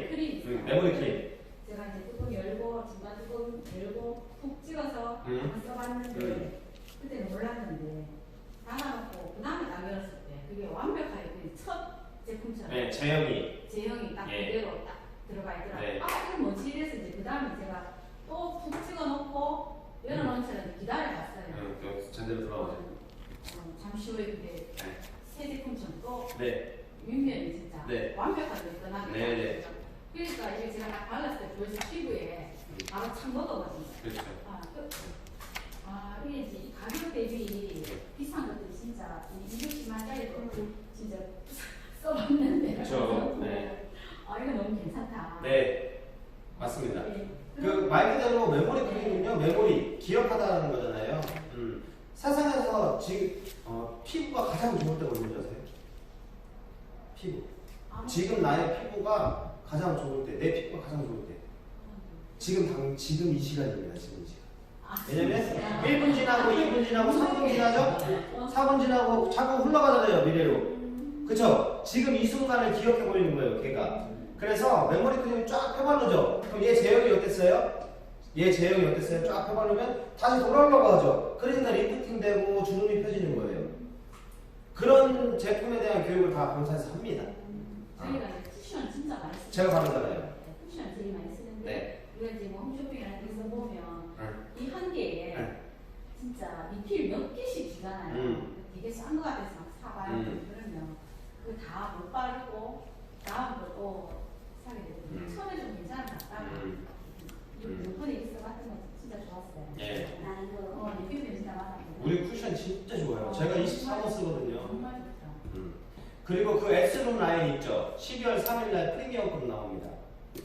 크림 있어요. 메모리 크림. 제가 이제 뚜껑 열고 중간 뚜껑 열고 푹 찍어서 한번 써봤는데 그때는 몰랐는데 닫아놓고 그 다음에 딱 열었을 때 그게 완벽하게 그첫 제품처럼 네, 제형이 딱 예. 그대로 딱 들어가 있더라고요. 네. 아 이건 뭐지 이래서 이제 그 다음에 제가 또 푹 찍어놓고 열어놓은 채로 기다려봤어요. 제대로 들어가죠. 잠시 후에 그게 새 제품처럼 또 네. 윗면이 진짜 네. 완벽하게 떠나게 네, 네. 그러니까 이게 제가 딱 발랐을 때 보여준 피부에 바로 착 먹어가지고 그렇죠. 이게 이제 이 가격 대비 비싼 것들 진짜 260만짜리도 진짜 써봤는데 그렇죠. 네. 이거 너무 괜찮다. 네. 맞습니다. 네. 그 말 그대로 메모리 크림은요, 메모리 기억하다는 거잖아요. 세상에서 지금 피부가 가장 좋을 때가 언제인지 아세요? 피부. 지금 나의 피부가 가장 좋을 때, 내 피부가 가장 좋을 때. 지금 이 시간입니다. 지금 이 시간. 왜냐면 1분 지나고 2분 지나고 3분 지나죠? 4분 지나고 자꾸 흘러가잖아요. 미래로. 그쵸? 지금 이 순간을 기억해 버리는 거예요. 걔가. 그래서 메모리 크림을 쫙 펴바르죠. 그럼 얘 제형이 어땠어요? 얘 제형이 어땠어요? 쫙 펴바르면 다시 돌아오려고 하죠. 그러니까 리프팅 되고 주름이 펴지는 거예요. 그런 제품에 대한 교육을 다 본사에서 합니다. 저희가 이제 쿠션 진짜 많이 쓰는데 제가 바르잖아요. 쿠션 되게 많이 쓰는데 네. 우리가 이제 뭐 홈쇼핑이나 데서 보면 응. 이 한 개에 네. 진짜 리필 몇 개씩 주잖아요. 되게 싼 거 같아서 막 사봐요. 그러면 그 다 못 바르고 다음 거또 사게 되거든요. 처음에 좀 괜찮은 것 같다가 몇 번에 있어봤던 거 진짜 좋았어요. 예. 이거 리필 진짜 많았거든요. 우리 쿠션 진짜 좋아요. 제가 24번 쓰거든요. 정말 좋다. 그리고 그 엑스룸 라인 있죠? 12월 3일날 프리미엄급 나옵니다.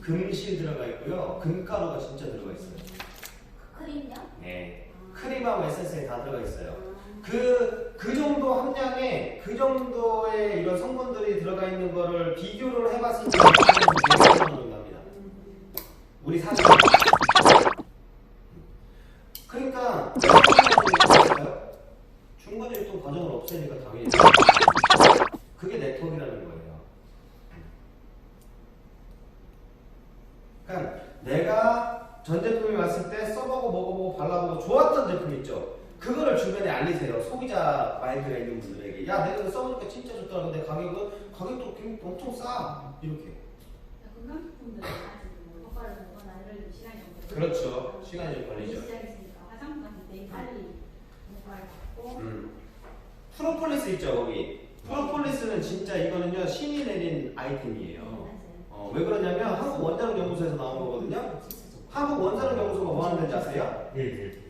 금실 들어가 있고요. 금가루가 진짜 들어가 있어요. 크림요? 네. 크림하고 에센스에 다 들어가 있어요. 그 정도 함량에 그 정도의 이런 성분들이 들어가 있는 거를 비교를 해봤을 때 4만 원 정도 합니다. 우리 사실. 그러니까 중간에 유통 과정을 없애니까 당연히 그게 네트워크라는 거예요. 그러니까 내가 전 제품이 왔을 때 써보고 먹어보고 발라보고 좋았던 제품 있죠. 그거를 주변에 알리세요. 소비자 마인드가 있는 분들에게. 야, 내가 이거 써보니까 진짜 좋더라. 근데 가격도 엄청 싸. 이렇게. 건강식품들은 아직 뭐 효과를 보거나 이럴 시간이 좀 걸리죠. 그렇죠. 시간이 좀 걸리죠. 시작했으니까 화장품 같은 데 빨리 효과를 받고 프로폴리스 있죠, 거기. 프로폴리스는 진짜 이거는요, 신이 내린 아이템이에요. 왜 그러냐면 한국 원자력 연구소에서 나온 거거든요. 한국 원자력 연구소가 뭐 하는 데인지 아세요? 네.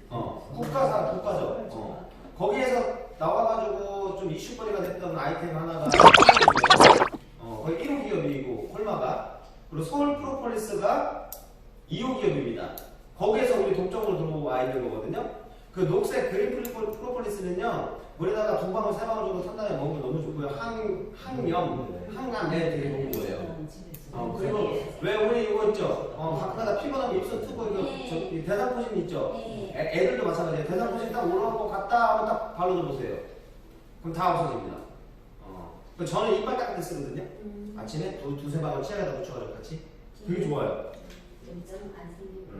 국가죠. 거기에서 나와가지고 좀 이슈거리가 됐던 아이템 하나가 거의 1호 기업이고 콜마가, 그리고 서울 프로폴리스가 2호 기업입니다. 거기에서 우리 독점으로 들어와 있는 거거든요. 그 녹색 그린 프로폴리스는요, 물에다가 2방울 3방울 정도 탄 다음에 먹으면 너무 좋고요. 항암에 되게 좋은 거예요. 그리고 왜 우리 이거 있죠? 가끔가다 피곤하면 입술 트고 이거 대상포진 있죠? 애들도 마찬가지예요. 대상포진 딱 올라오고 갔다 하면 딱 발로 줘보세요. 그럼 다 없어집니다. 저는 이빨 닦을 때 쓰거든요. 아침에 두세 방울 치약에다 묻혀가지고 같이. 그게 좋아요. 염증 안 생기고.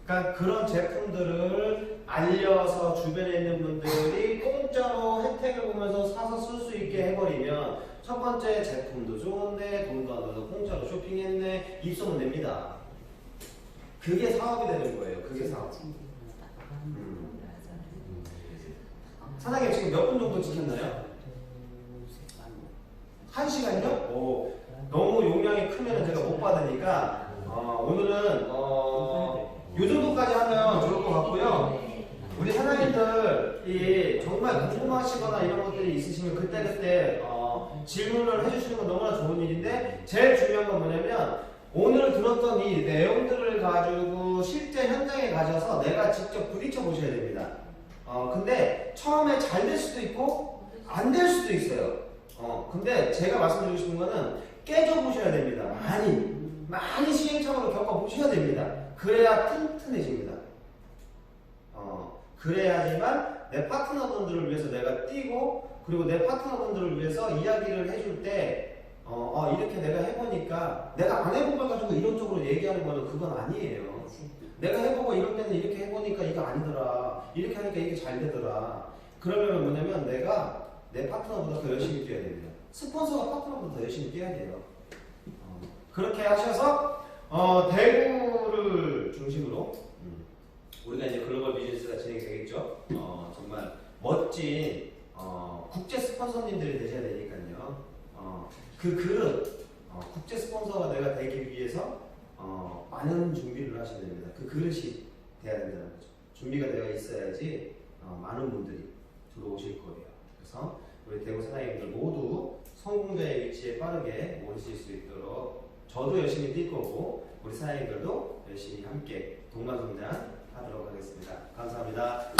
그러니까 그런 제품들을 알려서 주변에 있는 분들이 공짜로 혜택을 보면서 사서 쓸 수 있게 해버리면 첫 번째 제품도 좋은데 돈도 안 들어서 공짜로 쇼핑했네 입소문 냅니다. 그게 사업이 되는 거예요. 그게 사업. 사장님 지금 몇 분 정도 지켰나요? 1시간요? 오, 너무 용량이 크면 제가 못 받으니까 오늘은 요 정도까지 하면 좋을 것 같고요. 우리 사장님들이 정말 궁금하시거나 이런 것들이 있으시면 그때그때 질문을 해주시는 건 너무나 좋은 일인데 제일 중요한 건 뭐냐면 오늘 들었던 이 내용들을 가지고 실제 현장에 가셔서 내가 직접 부딪혀 보셔야 됩니다. 근데 처음에 잘 될 수도 있고 안 될 수도 있어요. 근데 제가 말씀드리고 싶은 거는 깨져 보셔야 됩니다. 많이 시행착오를 겪어 보셔야 됩니다. 그래야 튼튼해집니다. 그래야지만 내 파트너분들을 위해서 내가 뛰고 그리고 내 파트너분들을 위해서 이야기를 해줄 때 이렇게 내가 해보니까 내가 안 해본 걸 가지고 이론적으로 얘기하는 거는 그건 아니에요. 내가 해보고 이럴 때는 이렇게 해보니까 이거 아니더라. 이렇게 하니까 이게 잘 되더라. 그러면 뭐냐면 내가 내 파트너보다 더 열심히 뛰어야 됩니다. 스폰서가 파트너보다 더 열심히 뛰어야 돼요. 그렇게 하셔서 대구를 중심으로 우리가 이제 글로벌 비즈니스가 진행이 되겠죠. 정말 멋진 국제 스폰서님들이 되셔야 되니까요. 그 그릇 국제 스폰서가 내가 되기 위해서 많은 준비를 하셔야 됩니다. 그 그릇이 돼야 된다는 거죠. 준비가 되어 있어야지 많은 분들이 들어오실 거예요. 그래서 우리 대구 사장님들 모두 성공자의 위치에 빠르게 모이실 수 있도록 저도 열심히 뛸 거고 우리 사장님들도 열심히 함께 동반성장 하도록 하겠습니다. 감사합니다.